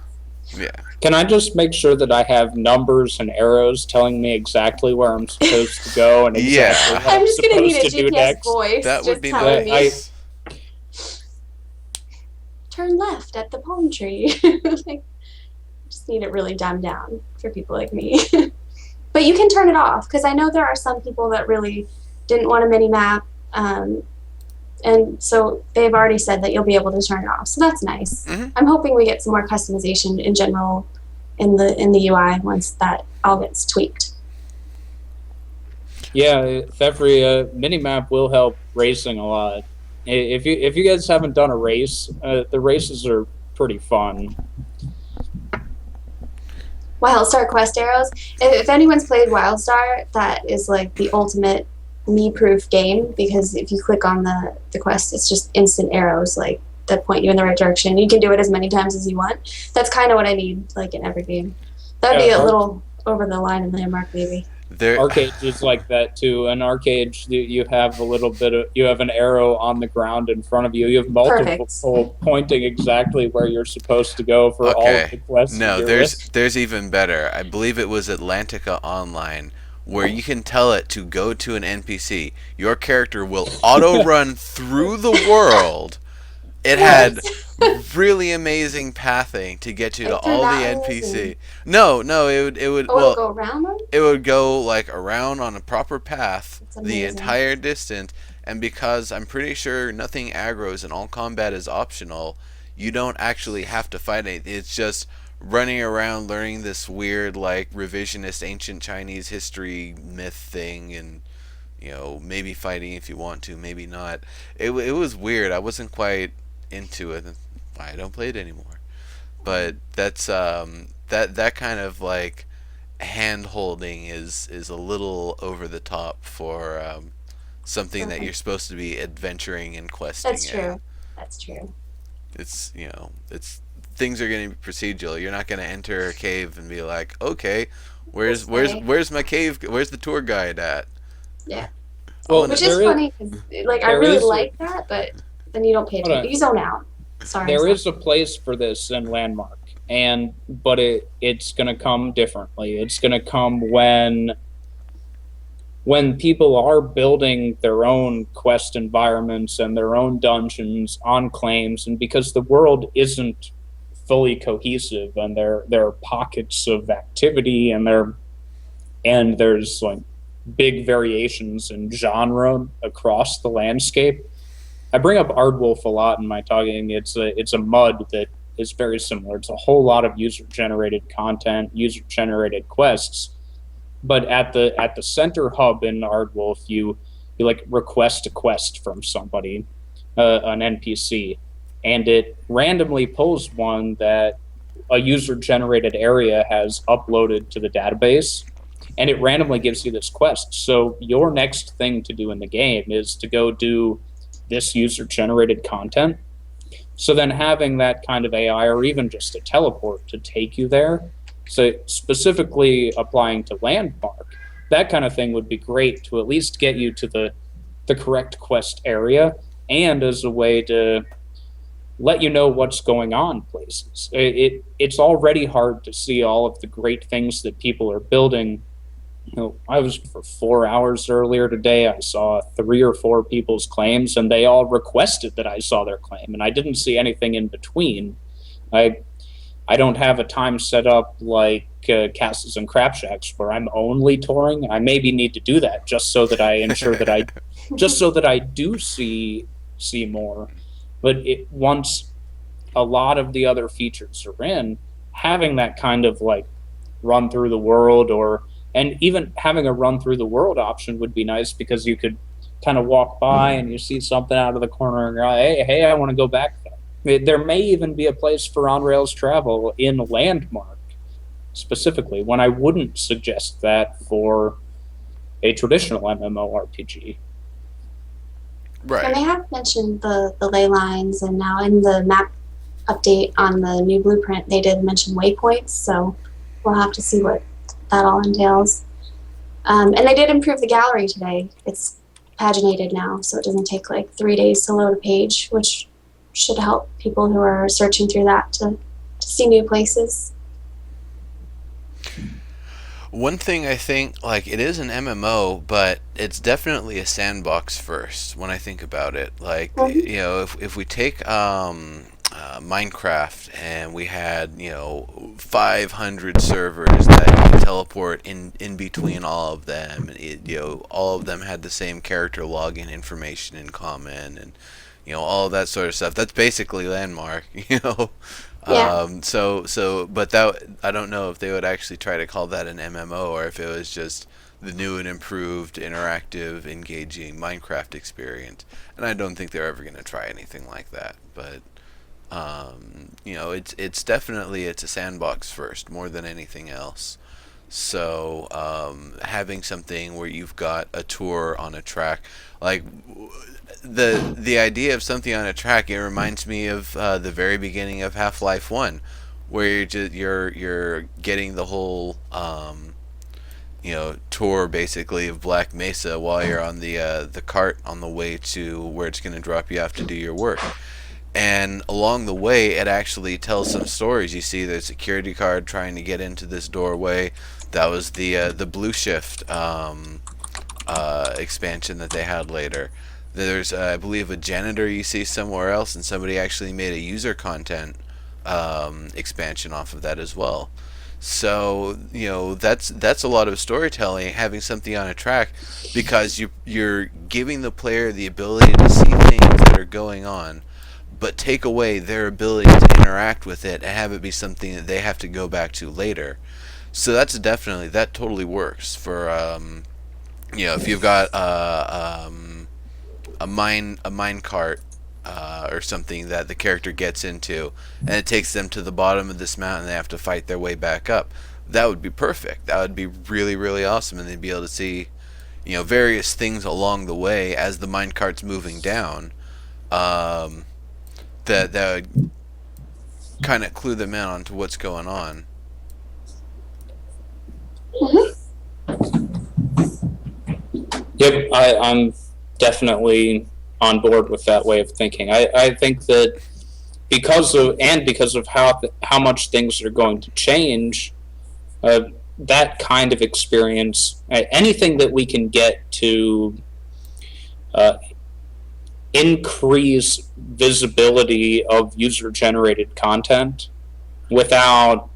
yeah. Can I just make sure that I have numbers and arrows telling me exactly where I'm supposed to go and exactly Yeah. what I'm I'm just going to need supposed a to do GPS next? voice That would just be telling me, nice. turn left at the palm tree. Like, just need it really dumbed down for people like me. But you can turn it off, because I know there are some people that really didn't want a mini map. And so they've already said that you'll be able to turn it off. So that's nice. Mhm. I'm hoping we get some more customization in general in the UI once that all gets tweaked. Yeah, Thefry, minimap will help racing a lot. If you guys haven't done a race, the races are pretty fun. Wildstar Quest arrows. If anyone's played Wildstar, that is like the ultimate me-proof game because if you click on the quest, it's just instant arrows like that point you in the right direction. You can do it as many times as you want. That's kind of what I need like in every game. That would be a Arc little over the line in Landmark, maybe. There, Arcades is like that too. An arcade, you have a little bit of you have an arrow on the ground in front of you. You have multiple Perfect. pointing exactly where you're supposed to go for all of the okay. quests in No, your list. there's even better. I believe it was Atlantica Online where you can tell it to go to an NPC. Your character will auto run through the world. It What? had really amazing pathing to get you to Like through all the mountains and NPC. No, no, it would oh, it'll well, go around them. it would go like around on a proper path It's the amazing. entire distance, and because I'm pretty sure nothing aggroes and all combat is optional, you don't actually have to fight anything. It's just running around learning this weird like revisionist ancient Chinese history myth thing, and maybe fighting if you want to, maybe not. It was weird. I wasn't quite into it. I don't play it anymore. But that kind of like hand holding is a little over the top for something that you're Perfect. supposed to be adventuring and questing That's in. true. That's true. It's things are going to be procedural. You're not going to enter a cave and be like, okay, where's This where's way. where's my cave? Where's the tour guide at? Yeah. I Well, want Which to. is funny because like I there really is like that, but then you don't pay hold attention. on, You zone out. Sorry, there sorry. is a place for this in Landmark, and but it's going to come differently. It's going to come when people are building their own quest environments and their own dungeons on claims, and because the world isn't fully cohesive, and there are pockets of activity, and there's like big variations in genre across the landscape. I bring up Ardwolf a lot in my talking. It's a mud that is very similar. It's a whole lot of user generated content, user generated quests, but at the center hub in Ardwolf, you like request a quest from somebody, an NPC, and it randomly pulls one that a user generated area has uploaded to the database, and it randomly gives you this quest. So your next thing to do in the game is to go do this user generated content. So then having that kind of AI or even just a teleport to take you there, so specifically applying to Landmark, that kind of thing would be great to at least get you to the correct quest area, and as a way to let you know what's going on places. It's already hard to see all of the great things that people are building. I was for 4 hours earlier today. I saw 3 or 4 people's claims, and they all requested that I saw their claim, and I didn't see anything in between. I I don't have a time set up like Castles and Crap Shacks where I'm only touring. I maybe need to do that just so that I ensure that I just so that I do see more. But once a lot of the other features are in, having that kind of like run through the world, or and even having a run through the world option would be nice because you could kind of walk by and you see something out of the corner and you're like, hey, I want to go back there. There may even be a place for on rails travel in Landmark specifically, when I wouldn't suggest that for a traditional MMORPG. And Right. they have mentioned the ley lines, and now in the map update on the new blueprint, they did mention waypoints. So we'll have to see what that all entails. And they did improve the gallery today. It's paginated now, so it doesn't take like 3 days to load a page, which should help people who are searching through that to see new places. One thing I think, like, it is an MMO, but it's definitely a sandbox first when I think about it. Like, Mm-hmm. if we take Minecraft and we had, 500 servers that you could teleport in between all of them, and all of them had the same character login information in common, and all of that sort of stuff. That's basically Landmark, Yeah. but that I don't know if they would actually try to call that an MMO or if it was just the new and improved interactive, engaging Minecraft experience. And I don't think they're ever going to try anything like that. But it's definitely it's a sandbox first more than anything else. So having something where you've got a tour on a track, like the idea of something on a track, it reminds me of the very beginning of Half-Life One, where you're getting the whole tour basically of Black Mesa while you're on the cart on the way to where it's going to drop you off to do your work. And along the way, it actually tells some stories. You see the security guard trying to get into this doorway. That was the Blue Shift expansion that they had later. There's, I believe, a janitor you see somewhere else, and somebody actually made a user content expansion off of that as well. So that's a lot of storytelling, having something on a track, because you're giving the player the ability to see things that are going on, but take away their ability to interact with it and have it be something that they have to go back to later. So that totally works for if you've got a mine cart or something that the character gets into, and it takes them to the bottom of this mountain and they have to fight their way back up. That would be perfect. That would be really, really awesome, and they'd be able to see various things along the way as the mine cart's moving down. That would kind of clue them in onto what's going on. Yep, I'm definitely on board with that way of thinking. I think that because of how much things are going to change, that kind of experience, anything that we can get to increase visibility of user generated content without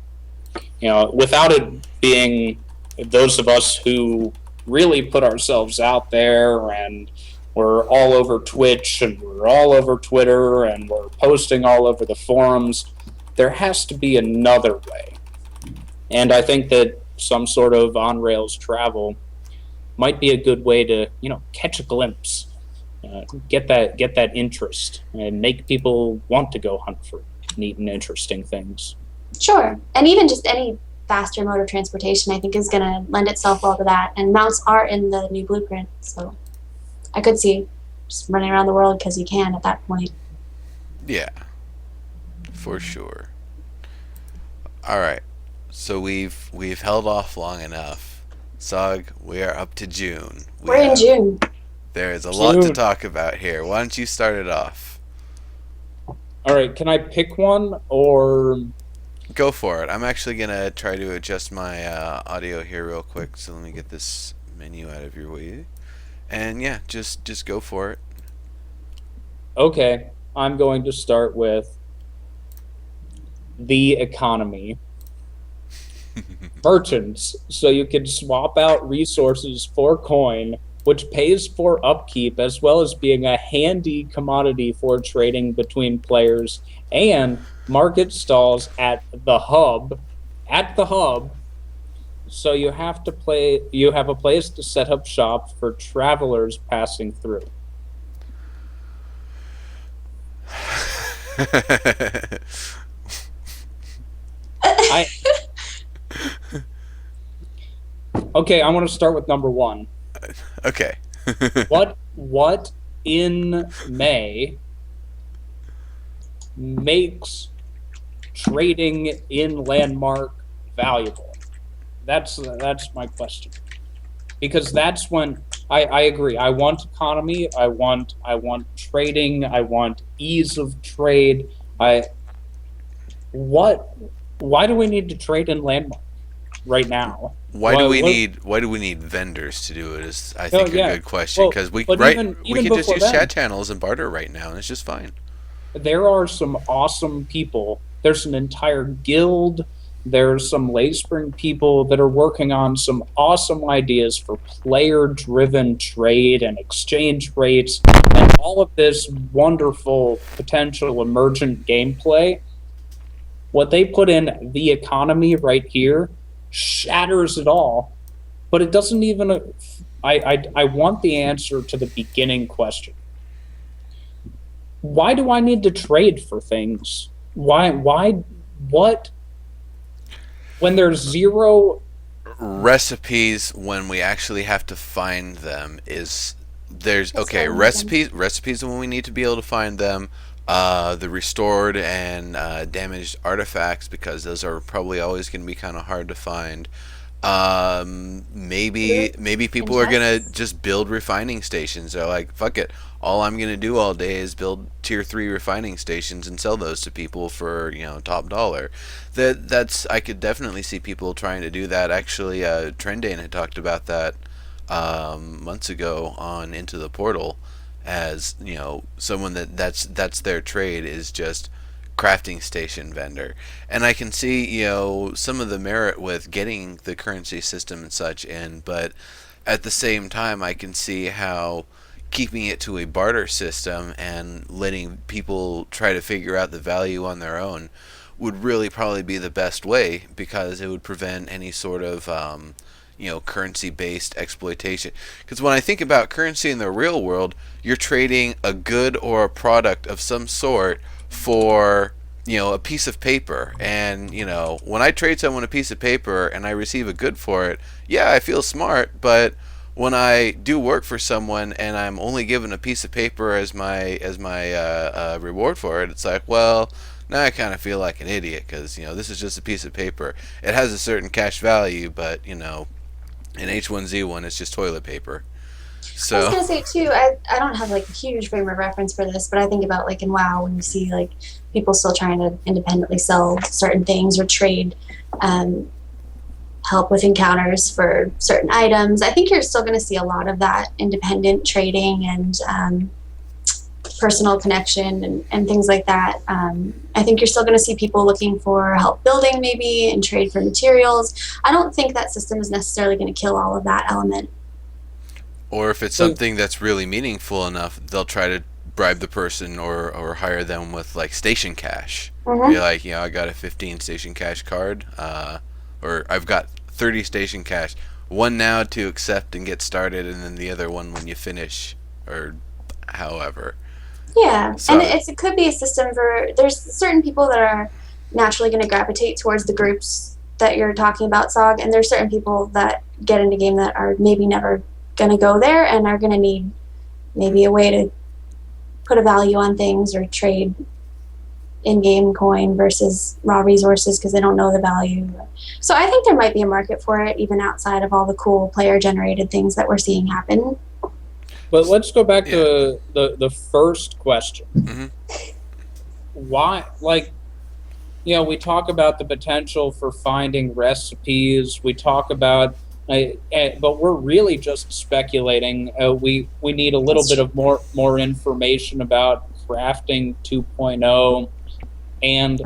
without it being those of us who really put ourselves out there, and we're all over Twitch and we're all over Twitter and we're posting all over the forums. There has to be another way. And I think that some sort of on rails travel might be a good way to, catch a glimpse, get that interest, and make people want to go hunt for neat and interesting things. Sure. And even just any faster mode of transportation, I think, is going to lend itself well to that. And mounts are in the new blueprint, so I could see just running around the world because you can at that point. Yeah, for sure. All right, so we've held off long enough. Tsagh, we are up to June. We're in June. There is a lot to talk about here. Why don't you start it off? All right, can I pick one or? Go for it. I'm actually going to try to adjust my audio here real quick, so let me get this menu out of your way. And yeah, just go for it. Okay, I'm going to start with the economy. Merchants, so you can swap out resources for coin, which pays for upkeep, as well as being a handy commodity for trading between players, and market stalls at the hub, so you have a place to set up shop for travelers passing through. Okay, I want to start with number one. Okay. What in May makes trading in Landmark valuable? That's my question. Because that's when I agree. I want economy. I want trading. I want ease of trade. Why do we need to trade in Landmark right now? Why do we need vendors to do it? Is I think a good question, because we can just use chat channels and barter right now, and it's just fine. There are some awesome people. There's an entire guild. There's some Layspring people that are working on some awesome ideas for player-driven trade and exchange rates and all of this wonderful potential emergent gameplay. What they put in the economy right here shatters it all but it doesn't even. I want the answer to the beginning question. Why do I need to trade for things? Why what when there's zero. Recipes, when we actually have to find them, is there's That's okay, what I'm thinking. recipes when we need to be able to find them. The restored and damaged artifacts, because those are probably always going to be kind of hard to find. Loot Maybe and people are gonna chests. just build refining stations. They're like, fuck it. All I'm gonna do all day is build tier 3 refining stations and sell those to people for top dollar. That's I could definitely see people trying to do that. Actually, Trendane had talked about that months ago on Into the Portal, as someone that's their trade, is just crafting station vendor. And I can see some of the merit with getting the currency system and such in, but at the same time I can see how keeping it to a barter system and letting people try to figure out the value on their own would really probably be the best way, because it would prevent any sort of currency based exploitation. Because when I think about currency in the real world, you're trading a good or a product of some sort for a piece of paper. And when I trade someone a piece of paper and I receive a good for it, yeah, I feel smart. But when I do work for someone and I'm only given a piece of paper as my reward for it, it's like, well, now I kind of feel like an idiot, because this is just a piece of paper. It has a certain cash value, but in H1Z1 it's just toilet paper. I was So gonna say too. I don't have like a huge frame of reference for this, but I think about like in WoW when you see like people still trying to independently sell certain things or trade um, help with encounters for certain items. I think you're still going to see a lot of that independent trading and personal connection and things like that. I think you're still going to see people looking for help building maybe and trade for materials. I don't think that system is necessarily going to kill all of that element. or if it's So something that's really meaningful enough, they'll try to bribe the person, or hire them with like station cash. Be Mm-hmm. like, I got a 15 station cash card, or I've got 30 station cash. One now to accept and get started, and then the other one when you finish, or however. Yeah, and So it could be a system for there's certain people that are naturally going to gravitate towards the groups that you're talking about, Sog, and there's certain people that get into game that are maybe never going to go there and are going to need maybe a way to put a value on things or trade in-game coin versus raw resources because they don't know the value. So I think there might be a market for it even outside of all the cool player-generated things that we're seeing happen. but let's go back yeah. to the first question. Hmm. Why, like, we talk about the potential for finding recipes. We talk about, but we're really just speculating. We need a little That's bit true. of more information about crafting 2.0 and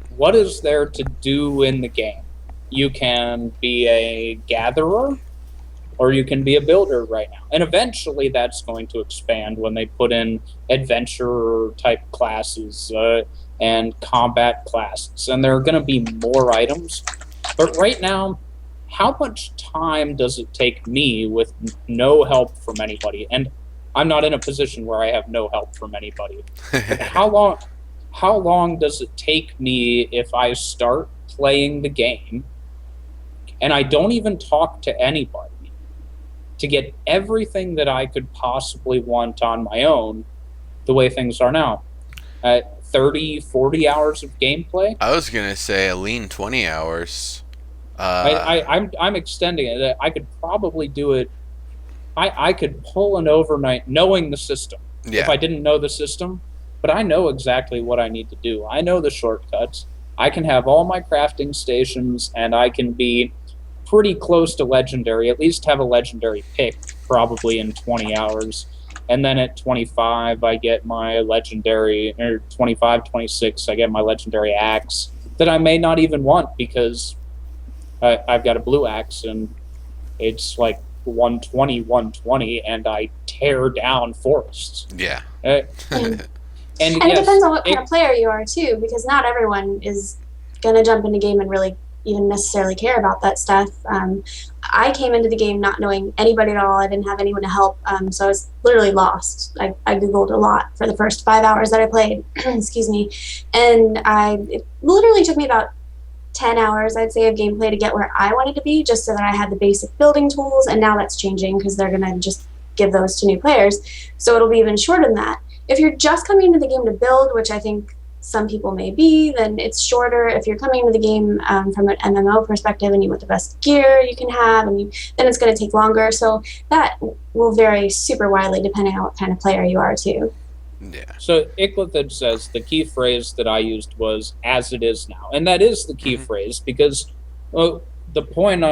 what is there to do in the game. You can be a gatherer or you can be a builder right now. And eventually that's going to expand when they put in adventurer type classes and combat classes. And there are going to be more items. But right now, how much time does it take me with no help from anybody? And I'm not in a position where I have no help from anybody. But how long does it take me if I start playing the game and I don't even talk to anybody to get everything that I could possibly want on my own the way things are now? 30, 40 hours of gameplay? I was gonna say a lean 20 hours. I, Uh, I, I'm extending it. I could probably do it. I could pull an overnight knowing the system. If yeah. I didn't know the system, but I know exactly what I need to do. I know the shortcuts. I can have all my crafting stations and I can be pretty close to legendary, at least have a legendary pick probably in 20 hours. And then at 25, I get my legendary, or 25, 26, I get my legendary axe that I may not even want because I've got a blue axe and it's like 120, 120, and I tear down forests. Yeah. Uh, And, and and it yes, depends on what kind of player you are too, because not everyone is going to jump into game and really even necessarily care about that stuff. I came into the game not knowing anybody at all. I didn't have anyone to help, so I was literally lost. I Googled a lot for the first 5 hours that I played. Excuse me, and it literally took me about 10 hours, I'd say, of gameplay to get where I wanted to be, just so that I had the basic building tools. And now that's changing because they're going to just give those to new players. So it'll be even shorter than that. If you're just coming into the game to build, which I think some people may be, then it's shorter. If you're coming into the game from an MMO perspective and you want the best gear you can have, then it's going to take longer. So that will vary super widely depending on what kind of player you are, too. Yeah. So Iclithid says the key phrase that I used was "as it is now," and that is the key phrase because the point,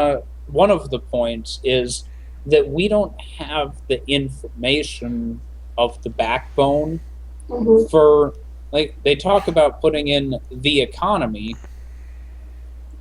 one of the points, is that we don't have the information of the backbone for, like, they talk about putting in the economy,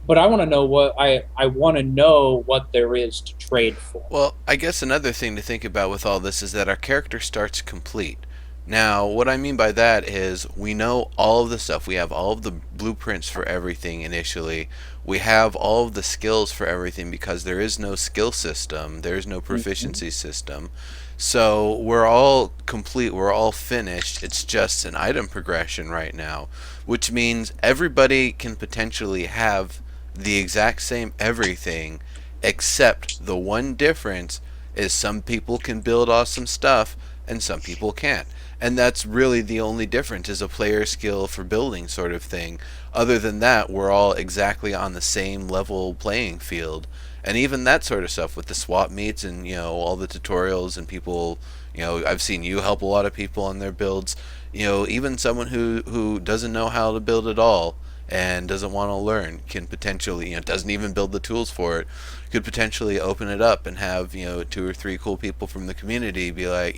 but I want to know what I want to know what there is to trade for. Well, I guess another thing to think about with all this is that our character starts complete. Now, what I mean by that is we know all of the stuff. We have all of the blueprints for everything initially. We have all of the skills for everything because there is no skill system, there is no proficiency system. So we're all complete, we're all finished. It's just an item progression right now, which means everybody can potentially have the exact same everything, except the one difference is some people can build awesome stuff and some people can't. And that's really the only difference, is a player skill for building sort of thing. Other than that, we're all exactly on the same level playing field. And even that sort of stuff with the swap meets and, all the tutorials and people, I've seen you help a lot of people on their builds. Even someone who doesn't know how to build at all and doesn't want to learn can potentially, doesn't even build the tools for it, could potentially open it up and have, 2 or 3 cool people from the community be like,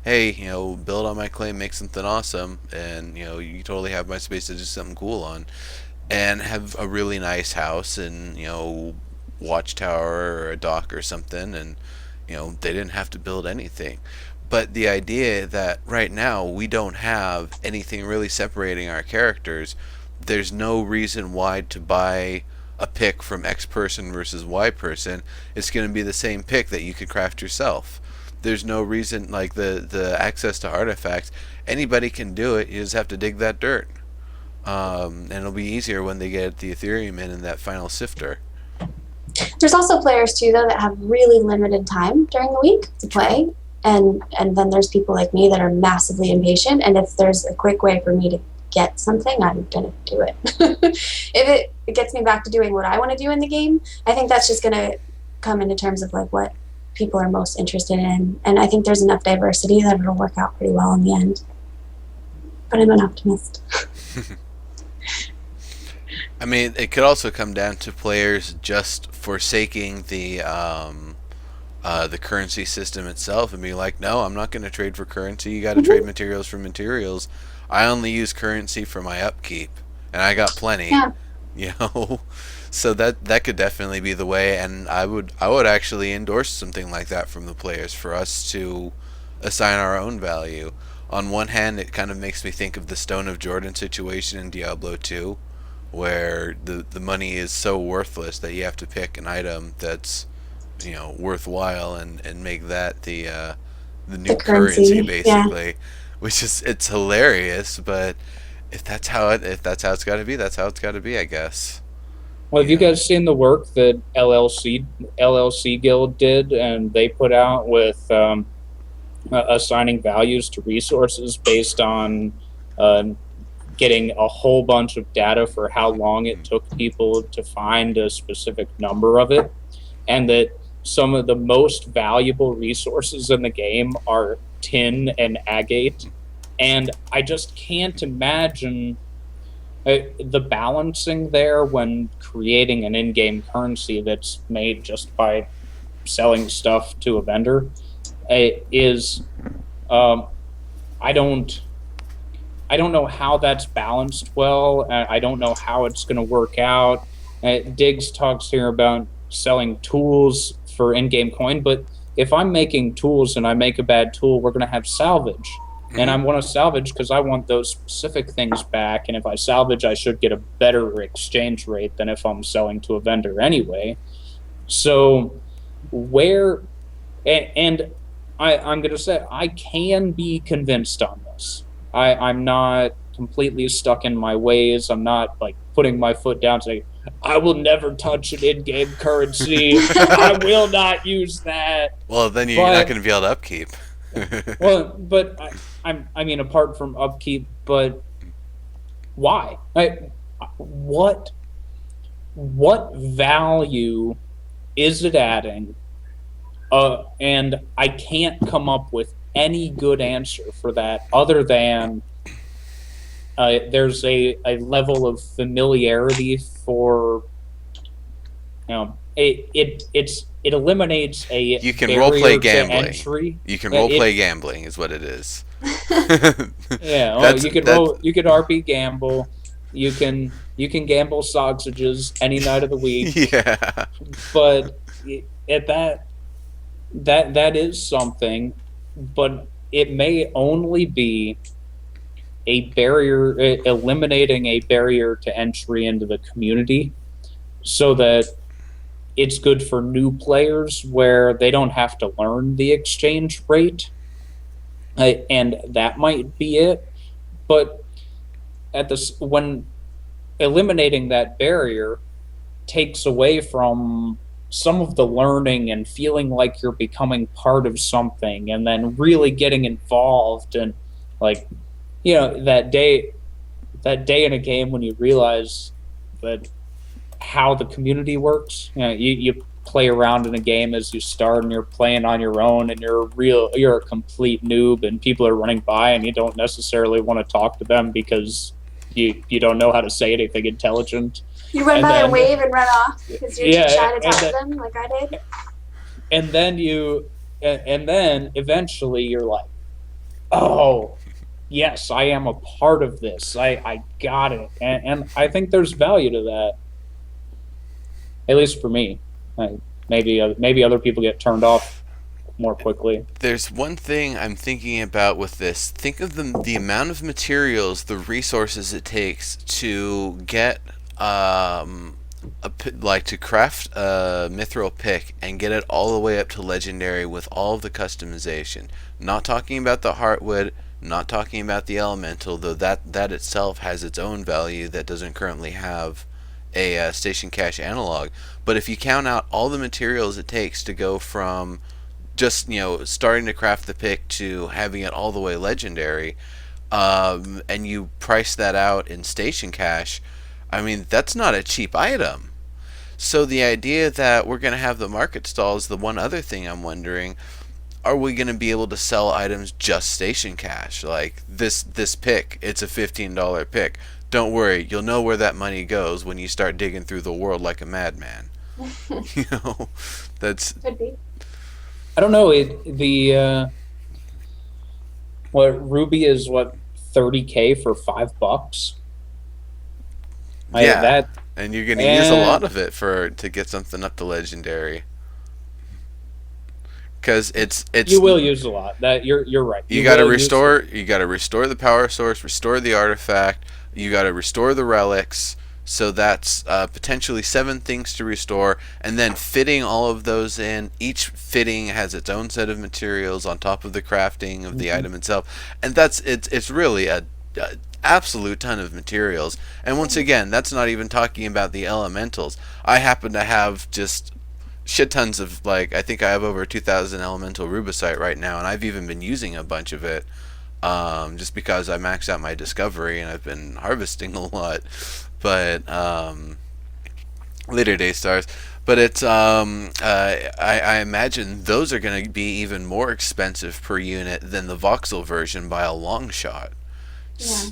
hey, build on my claim, make something awesome, and, you totally have my space to do something cool on, and have a really nice house and, watchtower or a dock or something, and, they didn't have to build anything. But the idea that right now we don't have anything really separating our characters, there's no reason why to buy a pick from X person versus Y person. It's going to be the same pick that you could craft yourself. There's no reason, like the access to artifacts, anybody can do it. You just have to dig that dirt. And it'll be easier when they get the Ethereum in that final sifter. There's also players too, though, that have really limited time during the week to play, and then there's people like me that are massively impatient. And if there's a quick way for me to get something, I'm gonna do it. If it gets me back to doing what I want to do in the game, I think that's just gonna come into terms of like what people are most interested in, and I think there's enough diversity that it'll work out pretty well in the end. But I'm an optimist. I mean, it could also come down to players just forsaking the currency system itself and be like, no, I'm not going to trade for currency. You got to trade materials for materials. I only use currency for my upkeep, and I got plenty. Yeah. So that could definitely be the way, and I would actually endorse something like that from the players for us to assign our own value. On one hand, it kind of makes me think of the Stone of Jordan situation in Diablo 2, where the money is so worthless that you have to pick an item that's worthwhile and make that the new currency basically, which is, it's hilarious, but if that's how it's got to be, that's how it's got to be, I guess. Well, have you guys seen the work that LLC Guild did, and they put out with assigning values to resources based on getting a whole bunch of data for how long it took people to find a specific number of it, and that some of the most valuable resources in the game are tin and agate, and I just can't imagine the balancing there when creating an in-game currency that's made just by selling stuff to a vendor is I don't know how that's balanced well. I don't know how it's going to work out. Diggs talks here about selling tools for in-game coin, but if I'm making tools and I make a bad tool, we're going to have salvage. and I Hmm. want to salvage because I want those specific things back. And if I salvage, I should get a better exchange rate than if I'm selling to a vendor anyway. So where and I'm going to say I can be convinced on this. I'm not completely stuck in my ways. I'm not like putting my foot down saying I will never touch an in-game currency. I will not use that. Well, then you're not going But to be able to upkeep. I mean, apart from upkeep, but why? What what value is it adding? And I can't come up with any good answer for that other than there's a level of familiarity for it eliminates a You can role play barrier to gambling. entry. You can role It play gambling, is what it is. Yeah, well, that's that's you could RP gamble. You can gamble sausages any night of the week, yeah. but at that is something, but it may only be a barrier eliminating a barrier to entry into the community so that it's good for new players where they don't have to learn the exchange rate, and that might be it. But at this when eliminating that barrier takes away from some of the learning and feeling like you're becoming part of something and then really getting involved and like that day in a game when you realize that how the community works. You play around in a game as you start and you're playing on your own and you're a complete noob and people are running by and you don't necessarily want to talk to them because you don't know how to say anything intelligent. You run And by and then wave and run off because you're too yeah, shy to talk to them, like I did. and then you and then eventually you're like, oh yes, I am a part of this. I got it, and I think there's value to that, at least for me. Maybe other people get turned off more quickly. There's one thing I'm thinking about with this. Think of the amount of materials, the resources it takes to get like to craft a mithril pick and get it all the way up to legendary with all of the customization. Not talking about the heartwood, not talking about the elemental, though that itself has its own value that doesn't currently have a station cache analog. But if you count out all the materials it takes to go from just starting to craft the pick to having it all the way legendary, and you price that out in station cash, I mean that's not a cheap item. So the idea that we're going to have the market stalls, the one other thing I'm wondering, are we going to be able to sell items just station cash? Like this pick, it's a $15 pick. Don't worry, you'll know where that money goes when you start digging through the world like a madman. You know, that's Could be. I don't know. What Ruby is, what, 30K for $5. yeah, That and you're going to use a and lot of it to get something up to legendary. Because it's you will use a lot. That you're right. you You got to will use restore you got to restore the power source, restore the artifact, you got to restore the relics. So that's potentially 7 things to restore, and then fitting all of those in. Each fitting has its own set of materials on top of the crafting of the Mhm. item itself, and it's really a absolute ton of materials. And once again, that's not even talking about the elementals. I happen to have just shit tons of, like, I think I have over 2,000 elemental rubicite right now, and I've even been using a bunch of it, just because I maxed out my discovery and I've been harvesting a lot. But later day stars. But it's I imagine those are going to be even more expensive per unit than the voxel version by a long shot. Yeah.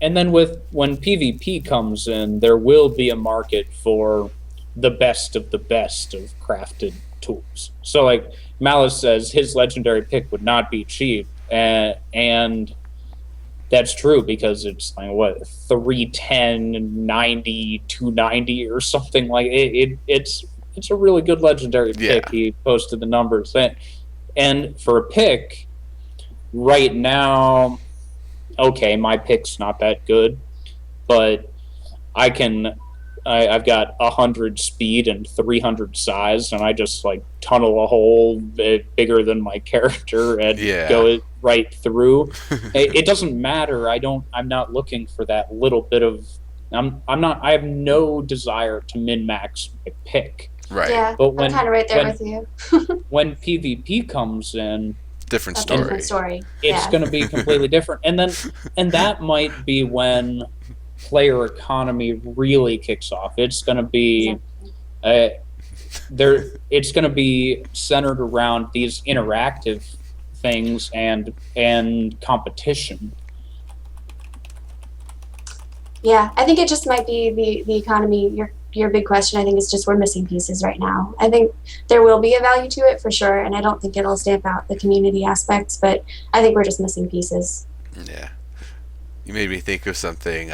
And then when PvP comes in, there will be a market for the best of crafted tools. So like Malice says, his legendary pick would not be cheap, and that's true because it's like what 310, 90, 290 or something like it's a really good legendary Yeah. pick. He posted the numbers and for a pick, right now, okay, my pick's not that good, but I can. I've got 100 speed and 300 size, and I just like tunnel a hole bigger than my character and Yeah. go right through. It doesn't matter. I don't. I'm not looking for that little bit of. I'm not. I have no desire to min max my pick. Right. Yeah, But I'm kind of right there when with you. when PvP comes in, Different That's a different story. story. it's Yeah, going to be completely different. And that might be when player economy really kicks off. It's going to be exactly. uh, there. It's going to be centered around these interactive things and competition. Yeah, I think it just might be the economy. Your big question, I think, is just we're missing pieces right now. I think there will be a value to it for sure, and I don't think it'll stamp out the community aspects, but I think we're just missing pieces. Yeah. You made me think of something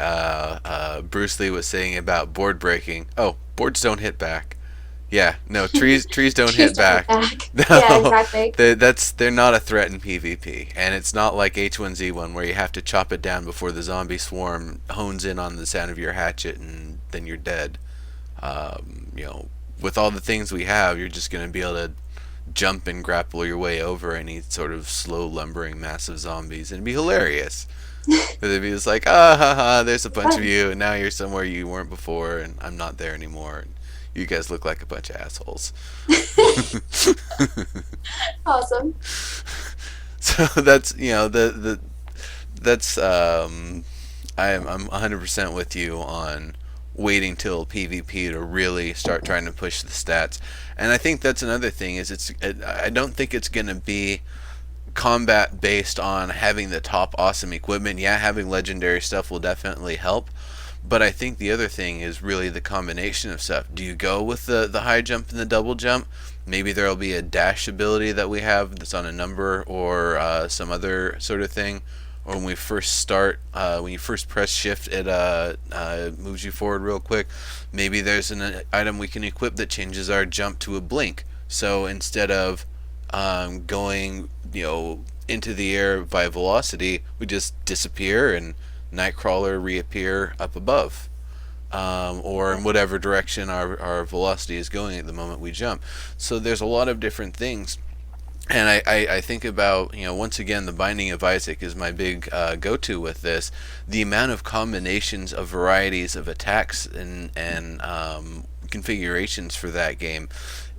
Bruce Lee was saying about board breaking. Oh, boards don't hit back. Yeah, no, trees don't Trees hit don't hit back. back. Yeah, No, exactly. they're not a threat in PvP, and it's not like H1Z1 where you have to chop it down before the zombie swarm hones in on the sound of your hatchet and then you're dead. You know, with all the things we have, you're just gonna be able to jump and grapple your way over any sort of slow lumbering mass of zombies, and it'd be hilarious. But it'd be just like, ah, ha, ha, there's a bunch of Fun. you, and now you're somewhere you weren't before, and I'm not there anymore. And you guys look like a bunch of assholes. Awesome. So that's the that's I'm 100% with you on waiting till PvP to really start trying to push the stats. And I think that's another thing is I don't think it's going to be combat based on having the top awesome equipment. Yeah, having legendary stuff will definitely help. But I think the other thing is really the combination of stuff. Do you go with the high jump and the double jump? Maybe there'll be a dash ability that we have that's on a number or some other sort of thing. Or when we first start, when you first press shift, it moves you forward real quick. Maybe there's an item we can equip that changes our jump to a blink. So instead of going, into the air by velocity, we just disappear and Nightcrawler reappear up above, or in whatever direction our velocity is going at the moment we jump. So there's a lot of different things. And I think about, once again, the Binding of Isaac is my big go-to with this. The amount of combinations of varieties of attacks and configurations for that game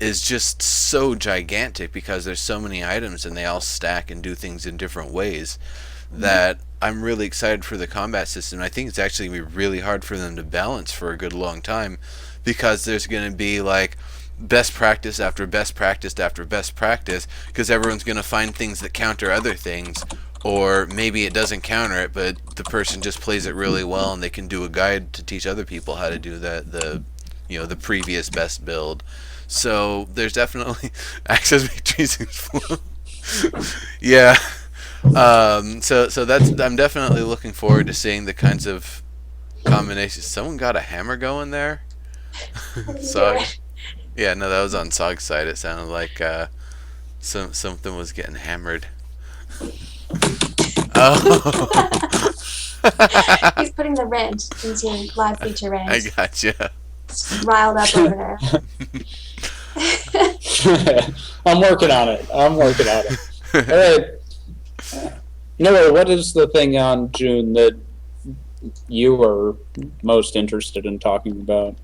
is just so gigantic because there's so many items and they all stack and do things in different ways that I'm really excited for the combat system. I think it's actually going to be really hard for them to balance for a good long time because there's going to be like best practice after best practice after best practice because everyone's going to find things that counter other things, or maybe it doesn't counter it but the person just plays it really well and they can do a guide to teach other people how to do the previous best build. So there's definitely access matrices. Yeah. So that's I'm definitely looking forward to seeing the kinds of combinations. Someone got a hammer going there. I didn't hear So it. yeah, no, that was on Tsag's side. It sounded like something was getting hammered. Oh, He's putting the rant into live feature I rant. gotcha. Riled up over there. I'm working on it. I'm working on it. All right. Noah, what is the thing on June that you are most interested in talking about?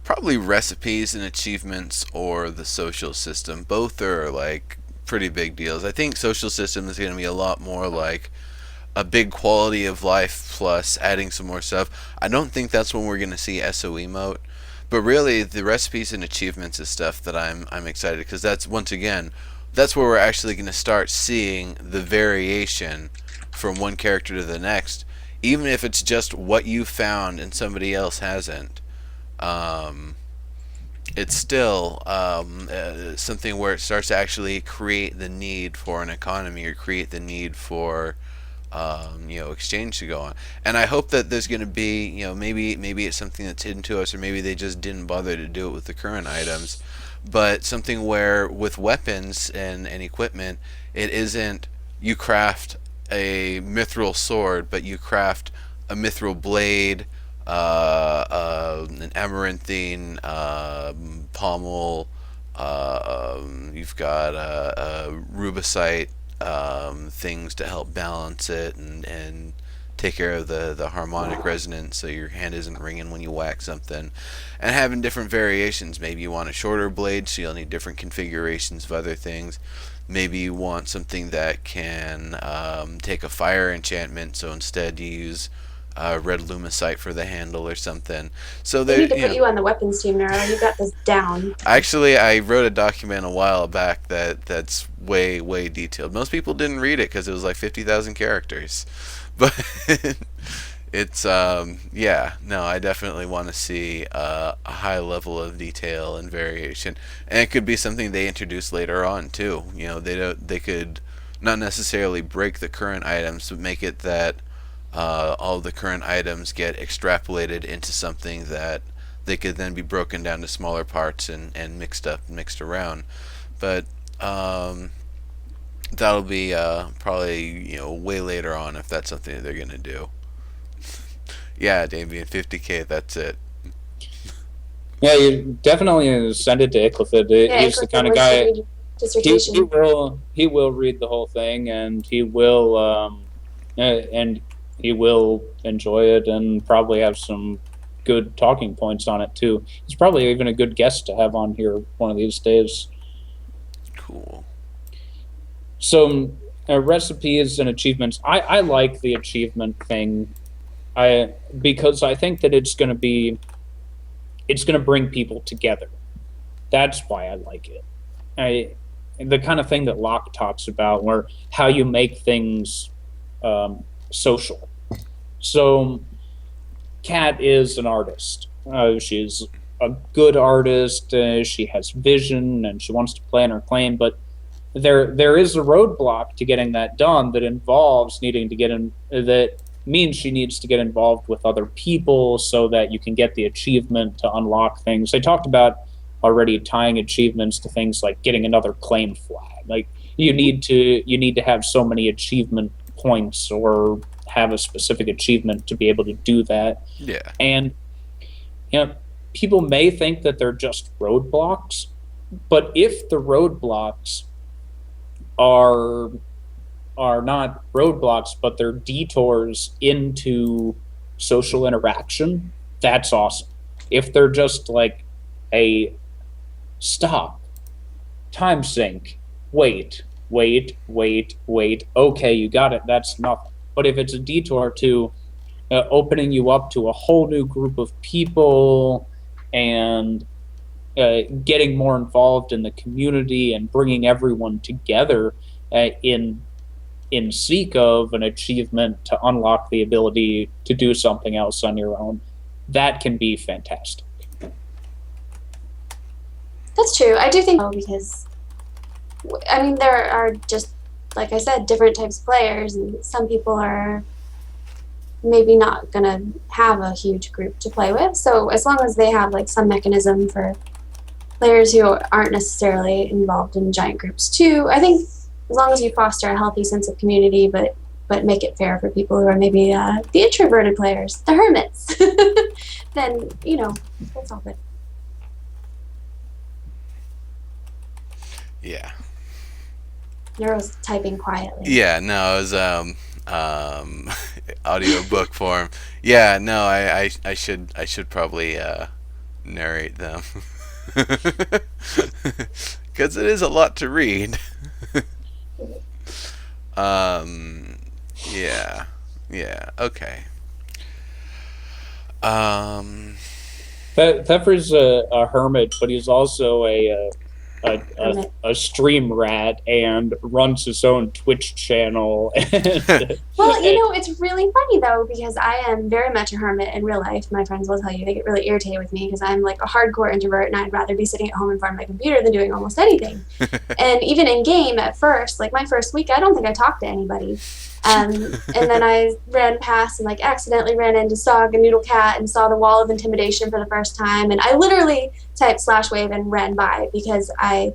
Probably recipes and achievements or the social system. Both are like pretty big deals. I think social system is going to be a lot more like a big quality of life plus adding some more stuff. I don't think that's when we're going to see SOE mode, but really the recipes and achievements is stuff that I'm excited because that's once again that's where we're actually going to start seeing the variation from one character to the next, even if it's just what you found and somebody else hasn't. Um, it's still something where it starts to actually create the need for an economy or create the need for exchange to go on. And I hope that there's going to be, maybe it's something that's hidden to us, or maybe they just didn't bother to do it with the current items, but something where with weapons and equipment, it isn't you craft a mithril sword, but you craft a mithril blade, an amaranthine pommel. You've got rubicite things to help balance it and take care of the harmonic resonance so your hand isn't ringing when you whack something. And having different variations. Maybe you want a shorter blade, so you'll need different configurations of other things. Maybe you want something that can take a fire enchantment, so instead you use red lumicite for the handle or something. So They there, need to put you on the weapons team, Neuro. You got this down. Actually, I wrote a document a while back that's way detailed. Most people didn't read it because it was like 50,000 characters, but it's yeah, no, I definitely want to see a high level of detail and variation, and it could be something they introduce later on too. They could not necessarily break the current items, but make it that all of the current items get extrapolated into something that they could then be broken down to smaller parts and mixed around. But that'll be probably way later on if that's something that they're gonna do. Yeah, Damien, 50K. That's it. Yeah, you definitely send it to Iclifid. Yeah, He's the kind of was to guy. read your He dissertation. will read the whole thing, and and he will enjoy it, and probably have some good talking points on it too. He's probably even a good guest to have on here one of these days. Cool. So recipes and achievements. I like the achievement thing. Because I think that it's going to bring people together. That's why I like it. The kind of thing that Locke talks about, where how you make things social. So, Kat is an artist. She's a good artist. She has vision, and she wants to play on her claim. But there is a roadblock to getting that done that involves needing to get in. That means she needs to get involved with other people so that you can get the achievement to unlock things. They talked about already tying achievements to things like getting another claim flag. Like you need to have so many achievement points or have a specific achievement to be able to do that. Yeah. And people may think that they're just roadblocks, but if the roadblocks are not roadblocks, but they're detours into social interaction, that's awesome. If they're just like a stop, time sink, wait, okay, you got it, that's nothing. But if it's a detour to opening you up to a whole new group of people and getting more involved in the community and bringing everyone together in seek of an achievement to unlock the ability to do something else on your own, that can be fantastic. That's true. I do think because, I mean, there are just, like I said, different types of players, and some people are maybe not going to have a huge group to play with. So as long as they have like some mechanism for players who aren't necessarily involved in giant groups too, I think as long as you foster a healthy sense of community, but make it fair for people who are maybe the introverted players, the hermits, then, that's all good. Yeah. Neuro's typing quietly. Yeah. No, it was audio book form. Yeah. No, I should probably narrate them because it is a lot to read. Yeah. Yeah. Okay. Theffer's a hermit, but he's also a stream rat and runs his own Twitch channel. Well, it's really funny though, because I am very much a hermit in real life. My friends will tell you they get really irritated with me because I'm like a hardcore introvert, and I'd rather be sitting at home in front of my computer than doing almost anything. And even in game at first, like my first week, I don't think I talked to anybody. And then I ran past and like accidentally ran into Tsagh and Noodle Cat and saw the wall of intimidation for the first time. And I literally typed slash wave and ran by because I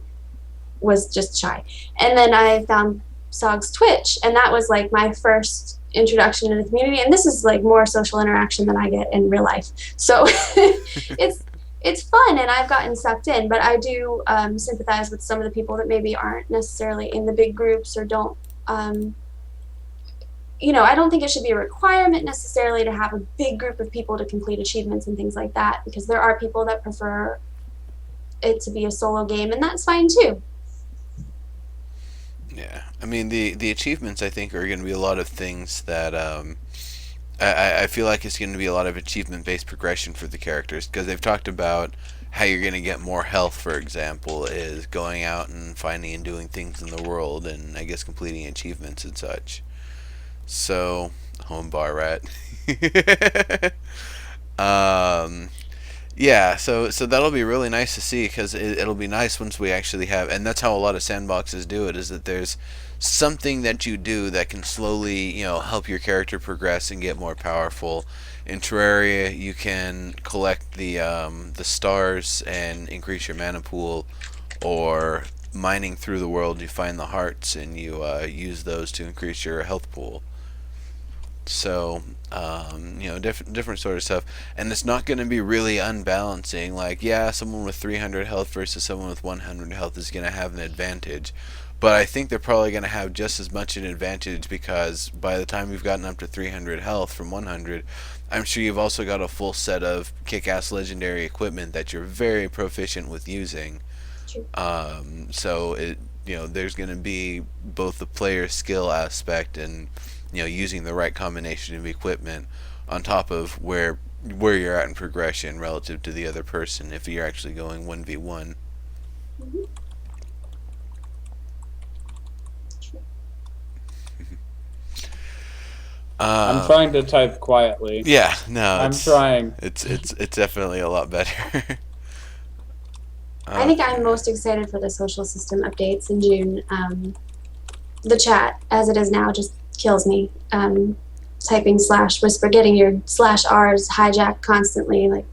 was just shy. And then I found Tsagh's Twitch, and that was like my first introduction to the community. And this is like more social interaction than I get in real life. So it's fun, and I've gotten sucked in. But I do sympathize with some of the people that maybe aren't necessarily in the big groups or don't. I don't think it should be a requirement necessarily to have a big group of people to complete achievements and things like that, because there are people that prefer it to be a solo game, and that's fine too. Yeah, I mean the achievements I think are going to be a lot of things that I feel like it's going to be a lot of achievement based progression for the characters because they've talked about how you're going to get more health. For example, is going out and finding and doing things in the world, and I guess completing achievements and such. So, home bar rat. um, Yeah, so that'll be really nice to see because it'll be nice once we actually have, and that's how a lot of sandboxes do it. Is that there's something that you do that can slowly, help your character progress and get more powerful. In Terraria, you can collect the stars and increase your mana pool, or mining through the world, you find the hearts and you use those to increase your health pool. So, different sort of stuff, and it's not going to be really unbalancing. Like, yeah, someone with 300 health versus someone with 100 health is going to have an advantage, but I think they're probably going to have just as much an advantage because by the time you've gotten up to 300 health from 100, I'm sure you've also got a full set of kick-ass legendary equipment that you're very proficient with using. So there's going to be both the player skill aspect and using the right combination of equipment on top of where you're at in progression relative to the other person if you're actually going 1v1. Mhm. I'm Um, trying to type quietly. yeah, no, I'm trying. it's definitely a lot better. I think I'm Okay. most excited for the social system updates in June. The chat, as it is now, just kills me. Typing slash whisper, getting your slash R's hijacked constantly. Like,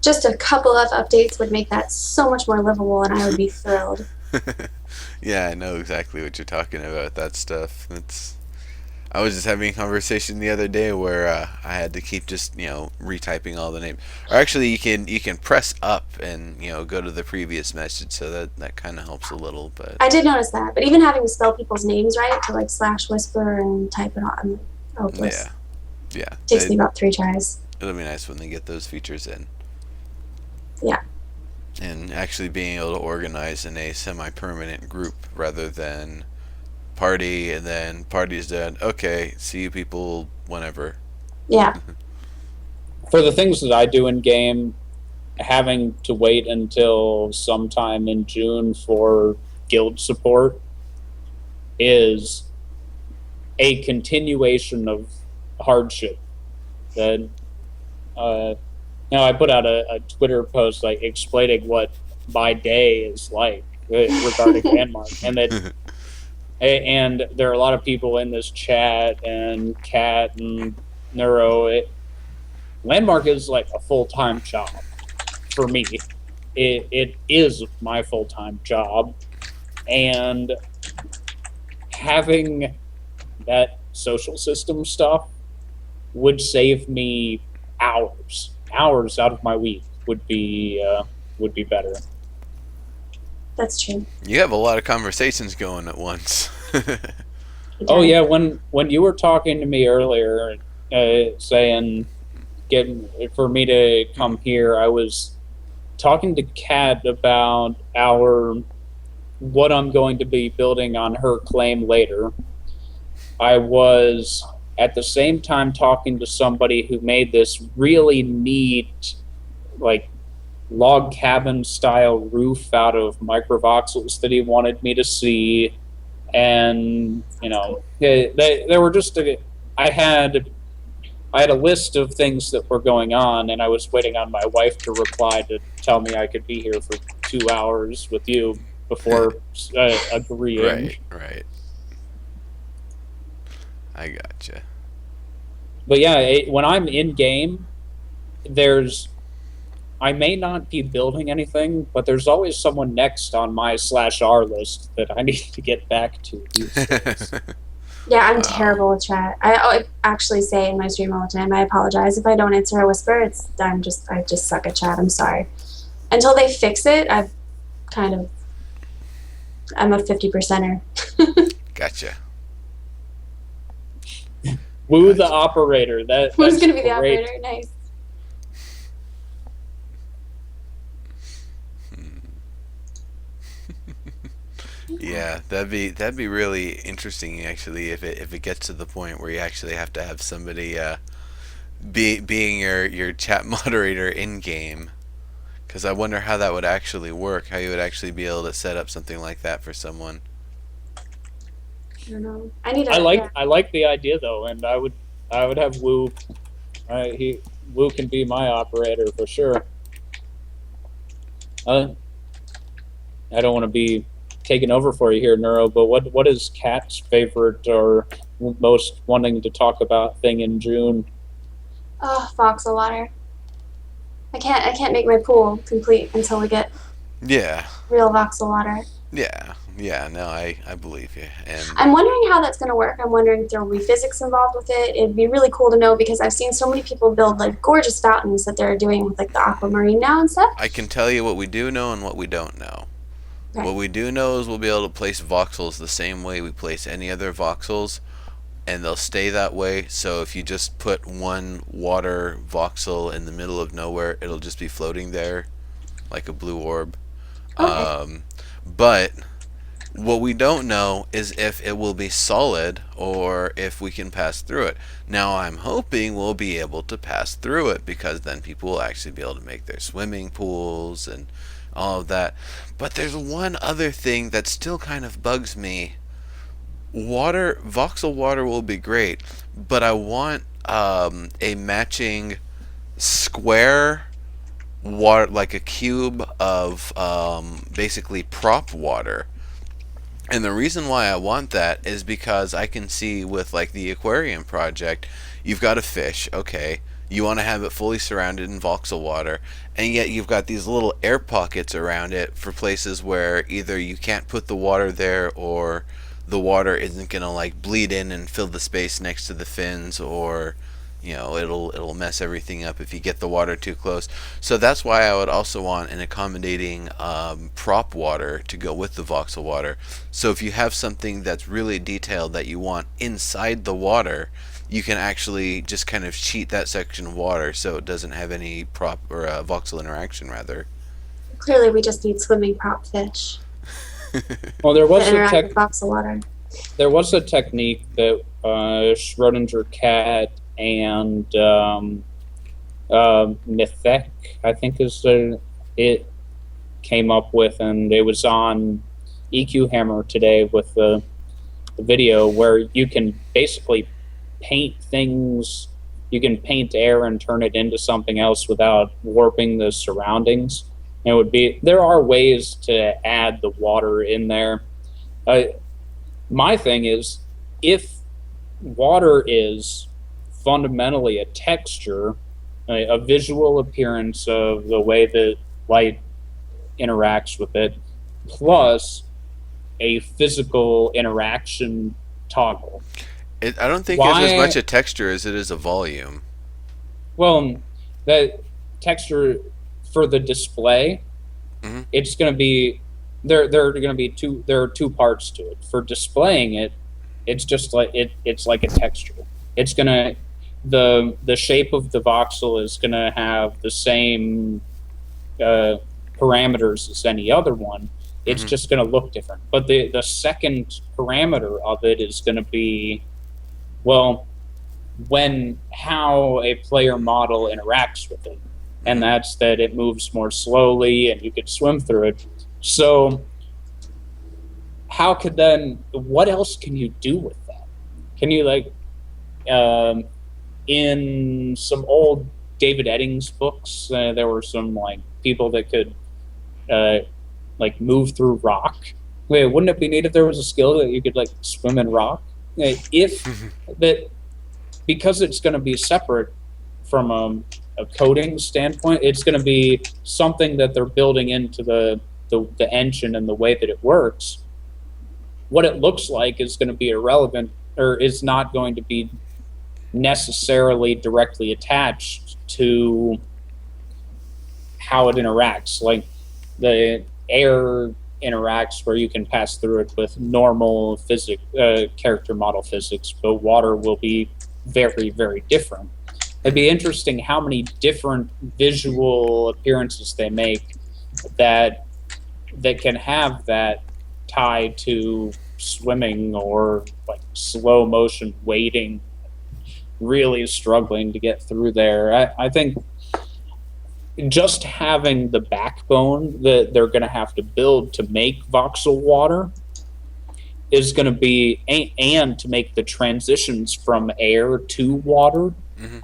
just a couple of updates would make that so much more livable, and I would be thrilled. Yeah, I know exactly what you're talking about. That stuff. I was just having a conversation the other day where I had to keep just retyping all the names. Or actually, you can press up and go to the previous message, so that kind of helps a little. But I did notice that, but even having to spell people's names right to like slash whisper and type it on, I'm hopeless. yeah, yeah, Takes me about 3 tries. it'll be nice when they get those features in, Yeah. and actually being able to organize in a semi-permanent group rather than party and then party's done. Okay, see you people whenever. Yeah. For the things that I do in game, having to wait until sometime in June for guild support is a continuation of hardship. That I put out a Twitter post like explaining what my day is like regarding Landmark, and there are a lot of people in this chat and Cat and Neuro. Landmark is like a full-time job for me. It is my full-time job, and having that social system stuff would save me hours out of my week would be better. That's true. You have a lot of conversations going at once. Oh yeah, when you were talking to me earlier, saying getting for me to come here, I was talking to Kat about our what I'm going to be building on her claim later. I was at the same time talking to somebody who made this really neat, like, log cabin style roof out of microvoxels that he wanted me to see. And, they were just, I had I had a list of things that were going on, and I was waiting on my wife to reply to tell me I could be here for 2 hours with you before agreeing. Right, right. I gotcha. But yeah, when I'm in game, there's I may not be building anything, but there's always someone next on my /R list that I need to get back to these days. Yeah, I'm Wow. terrible with chat. I actually say in my stream all the time, I apologize if I don't answer a whisper. I just suck at chat. I'm sorry. Until they fix it, kind of I'm a 50%er. Gotcha. Woo the Gotcha. operator. Who's That's gonna be the great. operator? Nice. Yeah, that'd be really interesting actually if it gets to the point where you actually have to have somebody being your chat moderator in game. Because I wonder how that would actually work. How you would actually be able to set up something like that for someone. I don't know. I need a yeah. I like the idea though, and I would have Woo. Woo can be my operator for sure. Uh, I don't want to be taking over for you here, Neuro. But what is Kat's favorite or most wanting to talk about thing in June? Oh, voxel water. I can't make my pool complete until we get Yeah, real voxel water. yeah. No, I believe you. And I'm wondering how that's going to work. I'm wondering if there will be physics involved with it. It'd be really cool to know because I've seen so many people build like gorgeous fountains that they're doing with like the aquamarine now and stuff. I can tell you what we do know and what we don't know. Okay. What we do know is we'll be able to place voxels the same way we place any other voxels, and they'll stay that way. So if you just put one water voxel in the middle of nowhere, it'll just be floating there like a blue orb. Okay. But what we don't know is if it will be solid or if we can pass through it. Now, I'm hoping we'll be able to pass through it because then people will actually be able to make their swimming pools and all of that. But there's one other thing that still kind of bugs me. Voxel water will be great, but I want a matching square water, like a cube of basically prop water. And the reason why I want that is because I can see with like the aquarium project, you've got a fish, okay. You want to have it fully surrounded in voxel water, and yet you've got these little air pockets around it for places where either you can't put the water there or the water isn't going to like bleed in and fill the space next to the fins, or it'll mess everything up if you get the water too close. So that's why I would also want an accommodating prop water to go with the voxel water. So if you have something that's really detailed that you want inside the water, you can actually just kind of cheat that section of water so it doesn't have any prop or voxel interaction rather. Clearly, we just need swimming prop fish Well, to interact with voxel water. there was a technique that Schrodinger cat and Mythek, I think it came up with, and it was on EQ Hammer today with the video where you can basically paint things. You can paint air and turn it into something else without warping the surroundings. And there are ways to add the water in there. My thing is, if water is fundamentally a texture, a visual appearance of the way that light interacts with it, plus a physical interaction toggle. I don't think it's as much a texture as it is a volume. Well, that texture for the display, it's going to be there are going to be there are two parts to it. For displaying it, it's just like it's like a texture. It's going to the shape of the voxel is going to have the same parameters as any other one. It's just going to look different. But the second parameter of it is going to be, well, how a player model interacts with it. And that's that it moves more slowly and you could swim through it. So what else can you do with that? Can you in some old David Eddings books, there were some like people that could move through rock. Wait, wouldn't it be neat if there was a skill that you could like swim in rock? if that because it's going to be separate from a coding standpoint, it's going to be something that they're building into the engine and the way that it works. What it looks like is going to be irrelevant, or is not going to be necessarily directly attached to how it interacts. Like the air interacts where you can pass through it with normal character model physics, but water will be very, very different. It'd be interesting how many different visual appearances they make that can have that tied to swimming or like slow motion wading, really struggling to get through there. I think just having the backbone that they're going to have to build to make voxel water is going to be, and to make the transitions from air to water, Hmm.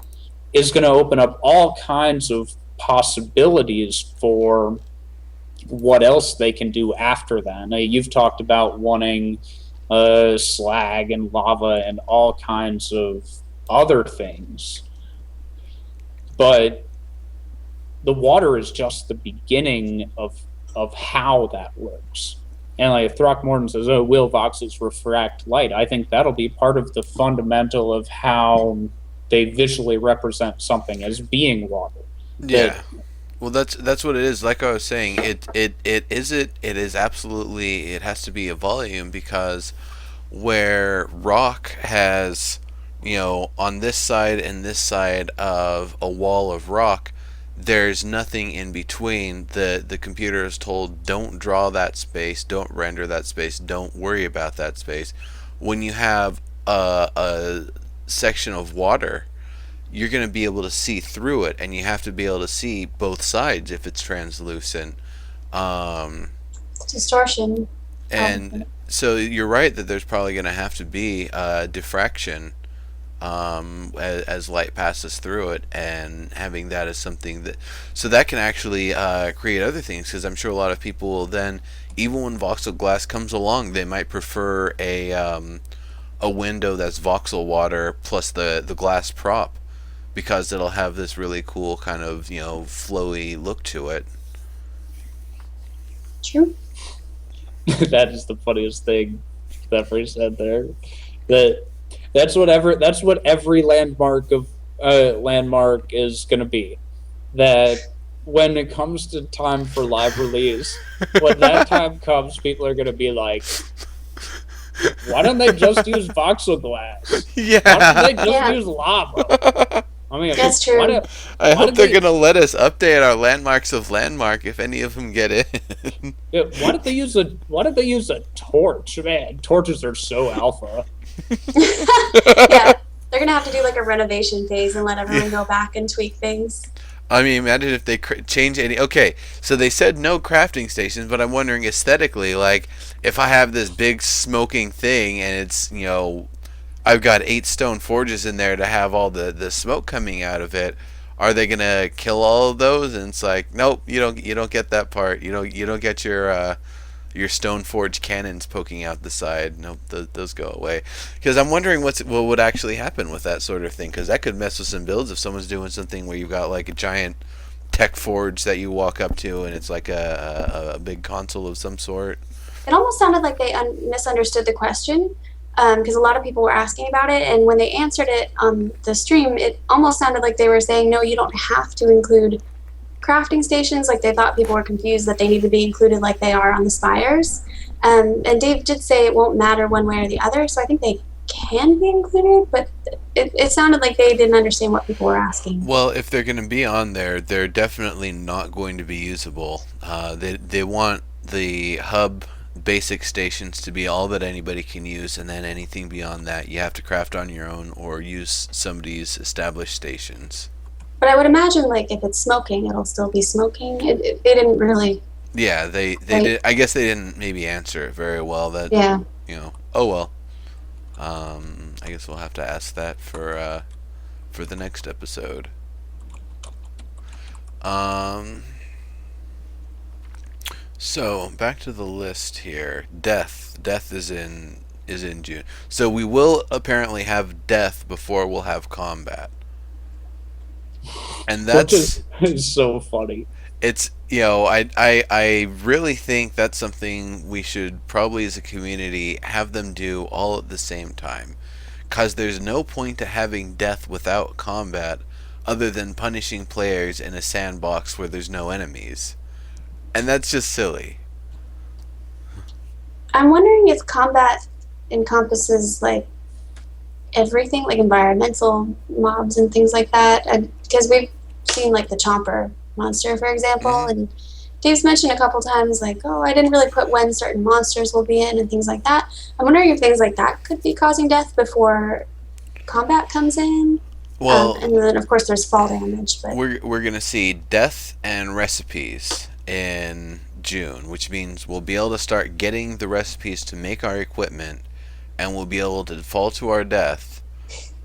is going to open up all kinds of possibilities for what else they can do after that. Now, you've talked about wanting slag and lava and all kinds of other things, but the water is just the beginning of how that works. And like if Throckmorton says, "Oh, will voxels refract light?" I think that'll be part of the fundamental of how they visually represent something as being water. That Yeah. Well, that's what it is. Like I was saying, it is absolutely, it has to be a volume, because where rock has, on this side and this side of a wall of rock, there's nothing in between. The computer is told, don't draw that space, don't render that space, don't worry about that space. When you have a section of water, you're going to be able to see through it, and you have to be able to see both sides if it's translucent. Um, Distortion, and probably. so you're right that there's probably going to have to be diffraction, as light passes through it, and having that as something that, so that can actually create other things, because I'm sure a lot of people will then, even when voxel glass comes along, they might prefer a window that's voxel water plus the glass prop, because it'll have this really cool kind of, flowy look to it. True. that is the funniest thing that Free said there. That that's what every landmark is going to be. That when it comes to time for live release, when that time comes, people are going to be like, "Why don't they just use voxel glass? Why don't Yeah. they just Yeah, use lava? I mean, that's true. I why hope did they're they gonna let us update our landmarks of landmark if any of them get in. why did they use a torch? Man, torches are so alpha. Yeah, they're gonna have to do like a renovation phase and let everyone Yeah. go back and tweak things. I mean, imagine if they change any. Okay, so they said no crafting stations, but I'm wondering aesthetically, like, if I have this big smoking thing and it's, I've got 8 stone forges in there to have all the smoke coming out of it. Are they gonna kill all of those? And it's like, nope, you don't get that part. You don't get your stone forge cannons poking out the side. Nope, those go away. Because I'm wondering what would actually happen with that sort of thing. Because that could mess with some builds if someone's doing something where you've got like a giant tech forge that you walk up to and it's like a big console of some sort. It almost sounded like they misunderstood the question because a lot of people were asking about it, and when they answered it on the stream, it almost sounded like they were saying, "No, you don't have to include crafting stations." Like they thought people were confused that they need to be included like they are on the spires. And Dave did say it won't matter one way or the other, so I think they can be included, but it sounded like they didn't understand what people were asking. Well, if they're going to be on there, they're definitely not going to be usable. They want the hub basic stations to be all that anybody can use, and then anything beyond that, you have to craft on your own or use somebody's established stations. But I would imagine, like, if it's smoking, it'll still be smoking. They didn't really, Yeah, they like, did. I guess they didn't maybe answer it very well. That, yeah. oh well. I guess we'll have to ask that for the next episode. Um, so back to the list here. Death. Death is in is in June. So we will apparently have death before we'll have combat. And which that's is so funny. it's I really think that's something we should probably as a community have them do all at the same time, because there's no point to having death without combat other than punishing players in a sandbox where there's no enemies, and that's just silly. I'm wondering if combat encompasses like everything, like environmental mobs and things like that. Because we've seen like the Chomper monster, for example, Hmm. and Dave's mentioned a couple times like, oh, I didn't really put when certain monsters will be in and things like that. I'm wondering if things like that could be causing death before combat comes in. Well, And then of course there's fall damage, but we're gonna see death and recipes in June, which means we'll be able to start getting the recipes to make our equipment, and we'll be able to fall to our death.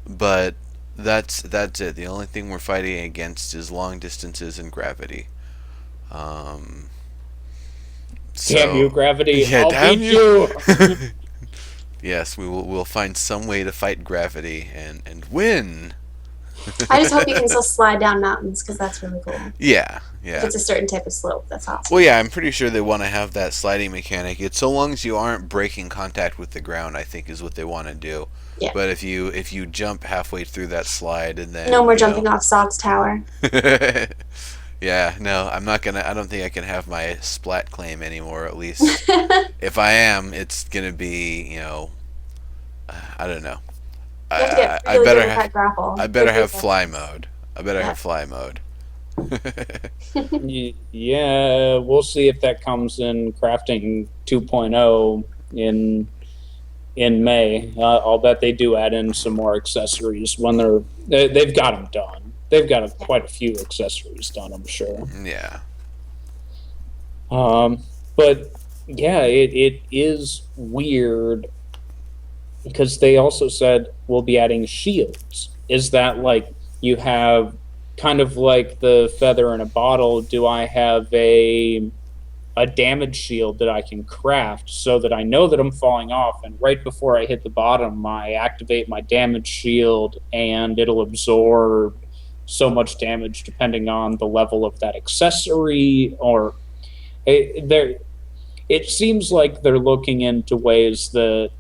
But that's it. The only thing we're fighting against is long distances and gravity. Um, Damn you, so gravity! yeah, I'll damn beat you. you. Yes, we'll find some way to fight gravity and win. I just hope you can still slide down mountains because that's really cool. Yeah, If yeah. it's a certain type of slope, that's awesome. Well, yeah, I'm pretty sure they want to have that sliding mechanic. It's so long as you aren't breaking contact with the ground, I think is what they want to do. Yeah. But if you jump halfway through that slide and then No more jumping off Sog's tower. yeah, no, I'm not gonna. I don't think I can have my splat claim anymore. At least if I am, it's gonna be I don't know. You have to get I really better good with have that grapple. I better Good have fly reflexes. mode. I better Yeah. have fly mode. Yeah, we'll see if that comes in crafting 2.0 in May. I'll bet they do add in some more accessories when they've got them done. They've got quite a few accessories done, I'm sure. Yeah. But yeah, it is weird because they also said we'll be adding shields. Is that like you have kind of like the feather in a bottle? Do I have a damage shield that I can craft so that I know that I'm falling off, and right before I hit the bottom, I activate my damage shield and it'll absorb so much damage depending on the level of that accessory? Or there, it seems like they're looking into ways that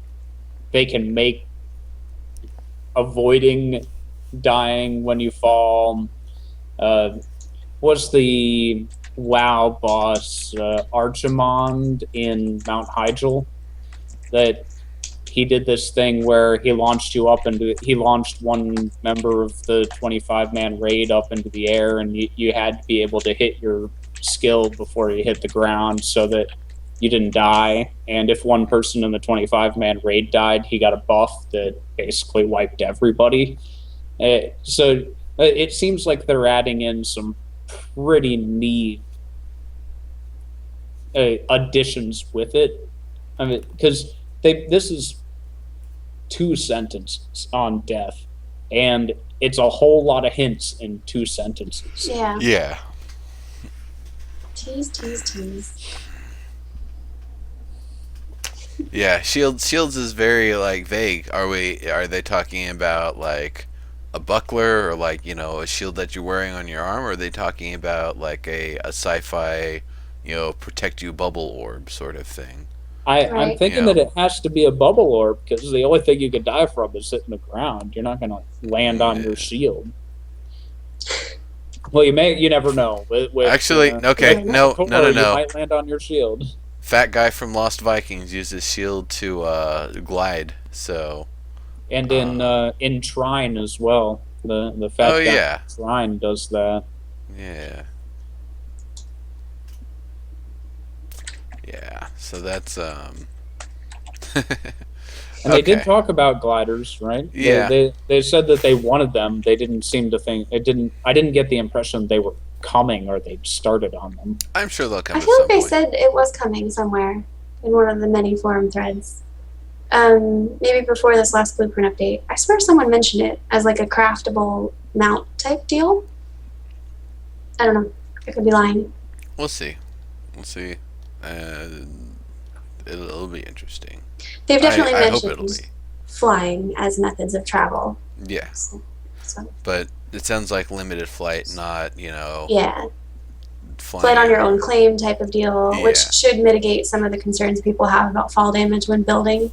they can make avoiding dying when you fall. Was the WoW boss Archimond in Mount Hyjal that he did this thing where he launched you up into he launched one member of the 25-man raid up into the air, and you had to be able to hit your skill before you hit the ground so that you didn't die. And if one person in the 25-man raid died, he got a buff that basically wiped everybody. So it seems like they're adding in some pretty neat additions with it. I mean, because this is 2 sentences on death, and it's a whole lot of hints in 2 sentences. Yeah. Yeah. Tease, tease, tease. Yeah, shields is very like vague. Are they talking about like a buckler or like, a shield that you're wearing on your arm, or are they talking about like a sci-fi, protect you bubble orb sort of thing? I'm Right. thinking Yeah. that it has to be a bubble orb because the only thing you could die from is hitting the ground. You're not going to land on your shield. Well, you never know. Actually, okay, with no, no, no, You no. might land on your shield. Fat guy from Lost Vikings uses shield to glide. So, And uh, in Trine as well. The fat oh guy yeah, in Trine does that. yeah, yeah. So that's And they did okay. talk about gliders, right? Yeah. They said that they wanted them. They didn't seem to think it didn't. I didn't get the impression they were coming or they started on them. I'm sure they'll come I at feel some like they point. said it was coming somewhere in one of the many forum threads. Maybe before this last blueprint update. I swear someone mentioned it as like a craftable mount type deal. I don't know. I could be lying. We'll see. We'll see. Uh, it'll be interesting. They've definitely I hope it'll mentioned be. flying as methods of travel. Yeah, So but it sounds like limited flight, not yeah, flight flying on your own everywhere. claim type of deal, which Yeah, should mitigate some of the concerns people have about fall damage when building.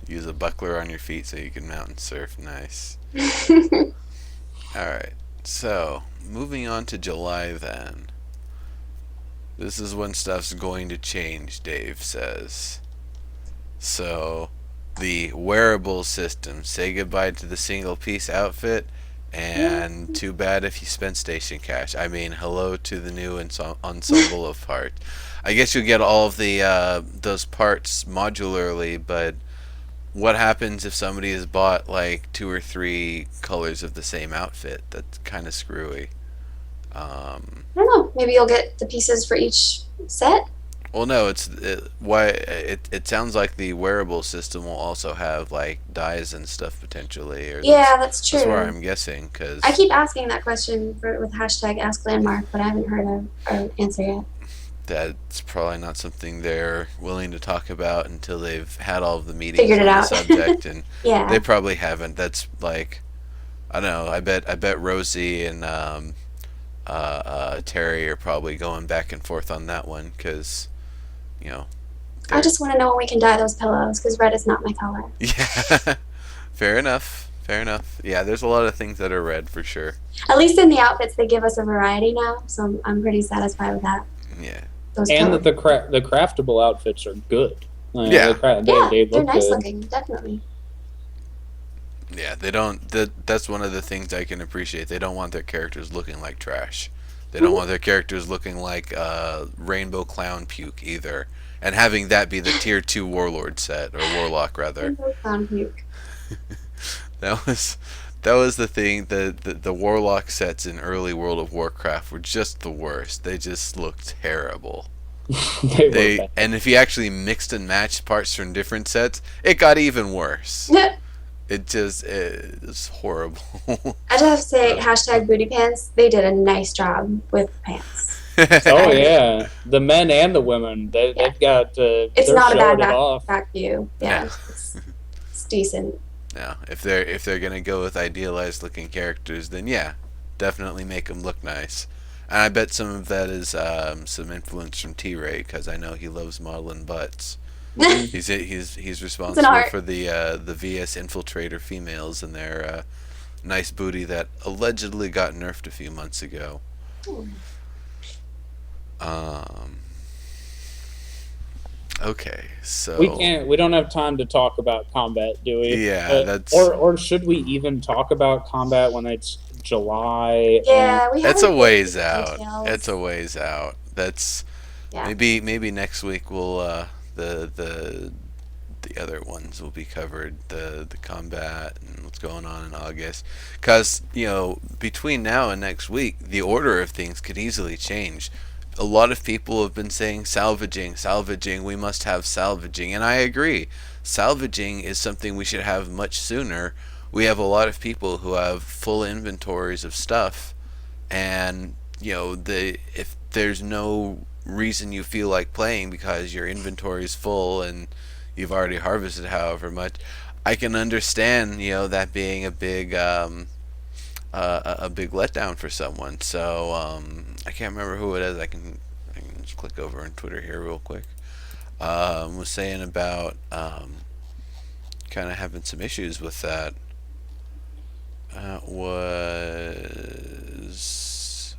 use a buckler on your feet so you can mountain surf. Nice. All right. So moving on to July then. This is when stuff's going to change, Dave says. So, the wearable system. Say goodbye to the single piece outfit, and too bad if you spent station cash. I mean, hello to the new ensemble of parts. I guess you'll get all of the those parts modularly, but what happens if somebody has bought like 2 or 3 colors of the same outfit? That's kind of screwy. I don't know. Maybe you'll get the pieces for each set. Well, no, why it sounds like the wearable system will also have like dyes and stuff potentially, or Yeah, that's that's where true. I'm guessing I because keep asking that question with hashtag Ask Landmark, but I haven't heard an answer yet. that's probably not something they're willing to talk about until they've had all of the meetings Figured it on the out. subject, and they Yeah. probably haven't. That's like I don't know. I bet Rosie and Terry are probably going back and forth on that one because you know I they're just want to know when we can dye those pillows because red is not my color. yeah. Fair enough. Fair enough. Yeah, there's a lot of things that are red for sure. At least in the outfits, they give us a variety now, so I'm pretty satisfied with that. Yeah. Those And pillows. that the craftable outfits are good. Yeah. Yeah, They they're look nice good. looking, definitely. Yeah, they don't that's one of the things I can appreciate. They don't want their characters looking like trash. They don't Mhm. want their characters looking like rainbow clown puke either. And having that be the tier 2 warlord set or warlock rather. Rainbow clown puke. That was that was the thing. The warlock sets in early World of Warcraft were just the worst. They just looked terrible. They were They bad. and if you actually mixed and matched parts from different sets, it got even worse. It's horrible. I just have to say, hashtag booty pants. They did a nice job with pants. Oh I agree. yeah, the men and the women. Yeah, They've got it's they're not a bad showing it off. back view. No, Yeah, it's decent. no. If they're gonna go with idealized looking characters, then yeah, definitely make them look nice. And I bet some of that is some influence from T-Ray because I know he loves modeling butts. Mhm. He's It's an responsible art. for the VS infiltrator females and their nice booty that allegedly got nerfed a few months ago. Um. Okay, so We don't have time to talk about combat, do we? yeah, that's Or should we even talk about combat when it's July? Yeah, we it's haven't a been into ways the out. It's details. a ways out. That's Yeah. maybe next week we'll the other ones will be covered the combat and what's going on in August because between now and next week the order of things could easily change. A lot of people have been saying salvaging, we must have salvaging, and I agree. Salvaging is something we should have much sooner. We have a lot of people who have full inventories of stuff, and if there's no reason you feel like playing because your inventory is full and you've already harvested however much, I can understand that being a big letdown for someone. So I can't remember who it is. I can just click over on Twitter here real quick. Was saying about kind of having some issues with that. Was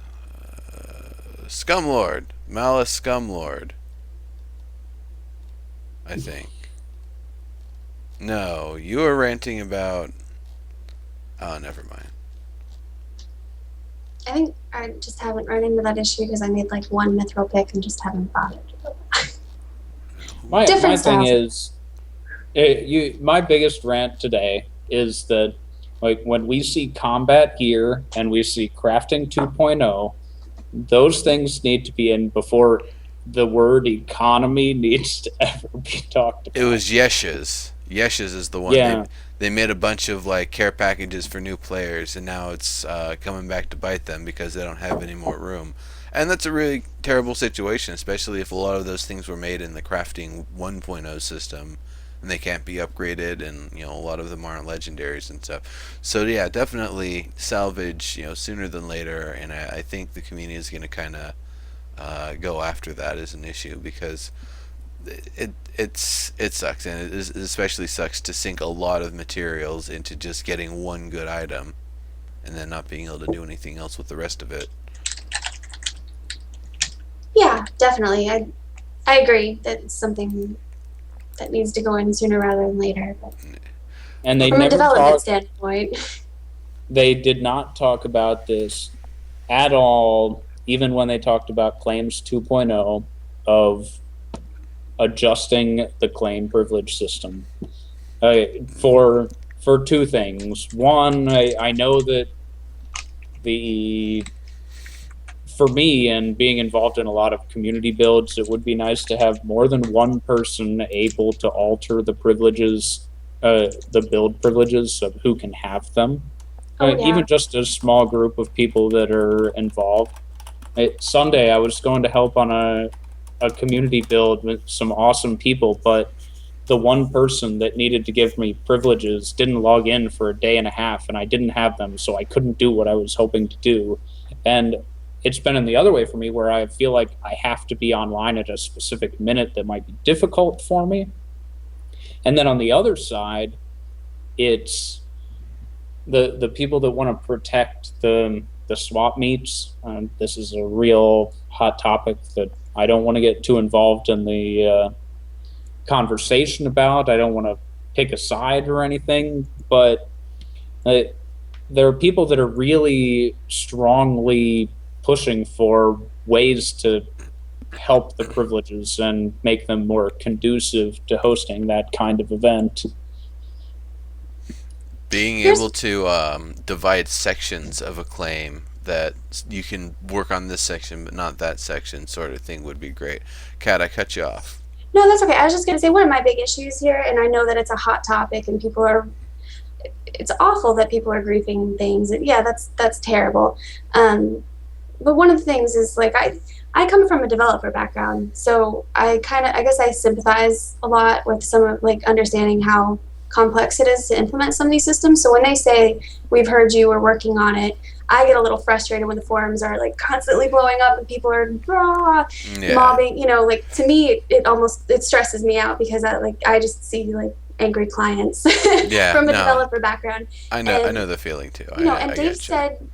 Scumlord, Malice Scumlord, I think. No, you were ranting about. Oh, never mind. I think I just haven't run into that issue because I made like one mithril pick and just haven't bothered. My Different thing styles. is, my biggest rant today is that like when we see combat gear and we see crafting 2.0, those things need to be in before the word economy needs to ever be talked It about. was Yesh's. Yesh's is the one Yeah. they made a bunch of like care packages for new players, and now it's coming back to bite them because they don't have any more room. And that's a really terrible situation, especially if a lot of those things were made in the crafting 1.0 system and they can't be upgraded, and a lot of them aren't legendaries and stuff. So yeah, definitely salvage sooner than later, and I think the community is going to kind of go after that as an issue, because it sucks, and it especially sucks to sink a lot of materials into just getting one good item and then not being able to do anything else with the rest of it. Yeah, definitely. I agree that it's something that needs to go in sooner rather than later. But And they from a never development talk. standpoint, They did not talk about this at all, even when they talked about Claims 2.0 of adjusting the claim privilege system for two things. One, I know that the for me and being involved in a lot of community builds, it would be nice to have more than one person able to alter the privileges, the build privileges of who can have them. oh yeah, Even just a small group of people that are involved. Sunday, I was going to help on a community build with some awesome people, but the one person that needed to give me privileges didn't log in for a day and a half, and I didn't have them, so I couldn't do what I was hoping to do. And it's been in the other way for me, where I feel like I have to be online at a specific minute that might be difficult for me. And then on the other side, it's the people that want to protect the swap meets. This is a real hot topic that I don't want to get too involved in the conversation about. I don't want to pick a side or anything, but there are people that are really strongly pushing for ways to help the privileges and make them more conducive to hosting that kind of event. Being here's able to divide sections of a claim, that you can work on this section but not that section, sort of thing, would be great. Kat, I cut you off. no, that's okay. I was just gonna say one of my big issues here, and I know that it's a hot topic, and people are. It's awful that people are griefing things. And yeah, that's terrible. But one of the things is like I come from a developer background, so I guess I sympathize a lot with some of like understanding how complex it is to implement some of these systems. So when they say we've heard you, we're working on it, I get a little frustrated when the forums are like constantly blowing up and people are Yeah. mobbing. Like to me, it stresses me out because I just see like angry clients Yeah, from a no. developer background. I And know the feeling too. and I Dave get you. said,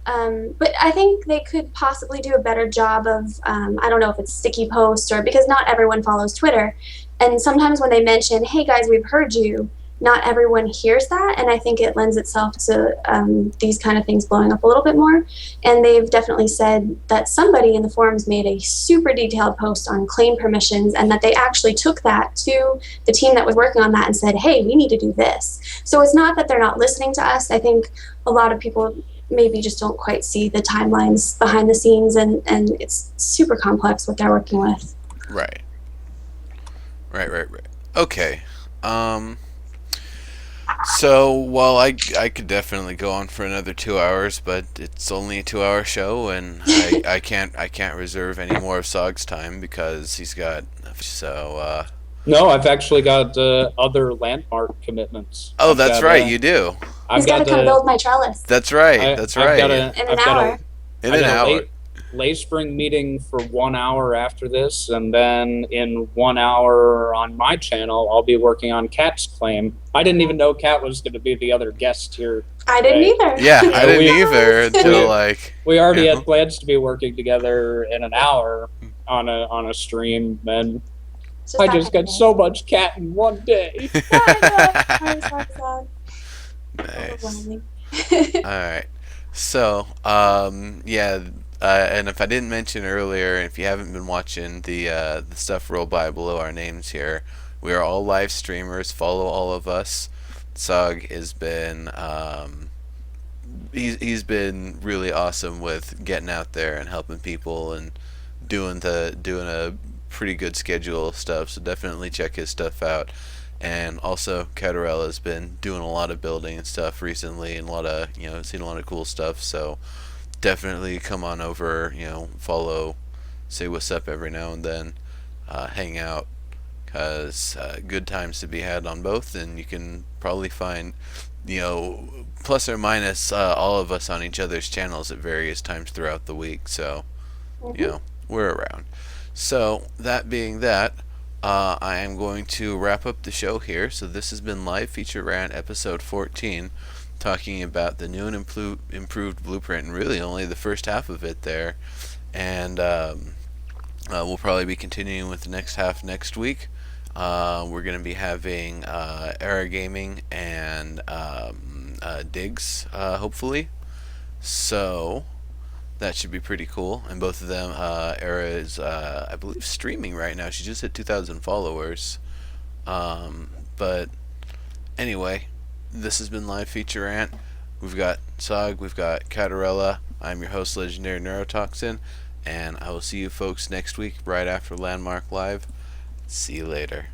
but I think they could possibly do a better job of, I don't know if it's sticky posts or because not everyone follows Twitter. And sometimes when they mention, hey guys, we've heard you, not everyone hears that. And I think it lends itself to these kind of things blowing up a little bit more. And they've definitely said that somebody in the forums made a super detailed post on claim permissions and that they actually took that to the team that was working on that and said, hey, we need to do this. So it's not that they're not listening to us. I think a lot of people maybe just don't quite see the timelines behind the scenes, and it's super complex what they're working with. Right. Right. Okay. Um so while I could definitely go on for another 2 hours, but it's only a 2 hour show, and I can't reserve any more of Sog's time because he's got so. No, I've actually got other landmark commitments. Oh, that's right, you do. I've He's got got to come a build my trellis That's right. I, That's I've got right. a in an I've got hour. In I an got a hour. late spring meeting for 1 hour after this, and then in 1 hour on my channel, I'll be working on Kat's claim. I didn't even know Kat was going to be the other guest here I didn't today. either. Yeah, I didn't either until We- like. We already Yeah. had plans to be working together in an hour on a stream, and It's I that just kind got of so much Cat in one day. day. I'm sorry. Nice. Overwhelming. All right. So, yeah, and if I didn't mention earlier, if you haven't been watching the stuff roll by below our names here, we are all live streamers. Follow all of us. Tsagh has been he's been really awesome with getting out there and helping people and doing a pretty good schedule of stuff. So definitely check his stuff out. And also, Catarella's been doing a lot of building and stuff recently, and a lot of seen a lot of cool stuff. So definitely come on over, follow, say what's up every now and then, hang out, cause good times to be had on both, and you can probably find, plus or minus all of us on each other's channels at various times throughout the week. So Mm-hmm. we're around. So that being that, I am going to wrap up the show here. So this has been Live Feature Rant episode 14, talking about the new and improved blueprint, and really only the first half of it there. And we'll probably be continuing with the next half next week. We're going to be having Era Gaming and Diggs, hopefully. So that should be pretty cool. And both of them, Era is, I believe, streaming right now. She just hit 2,000 followers. But anyway, this has been Live Feature Rant. We've got Tsagh, we've got Katarella. I'm your host, Legendary Neurotoxin, and I will see you folks next week right after Landmark Live. See you later.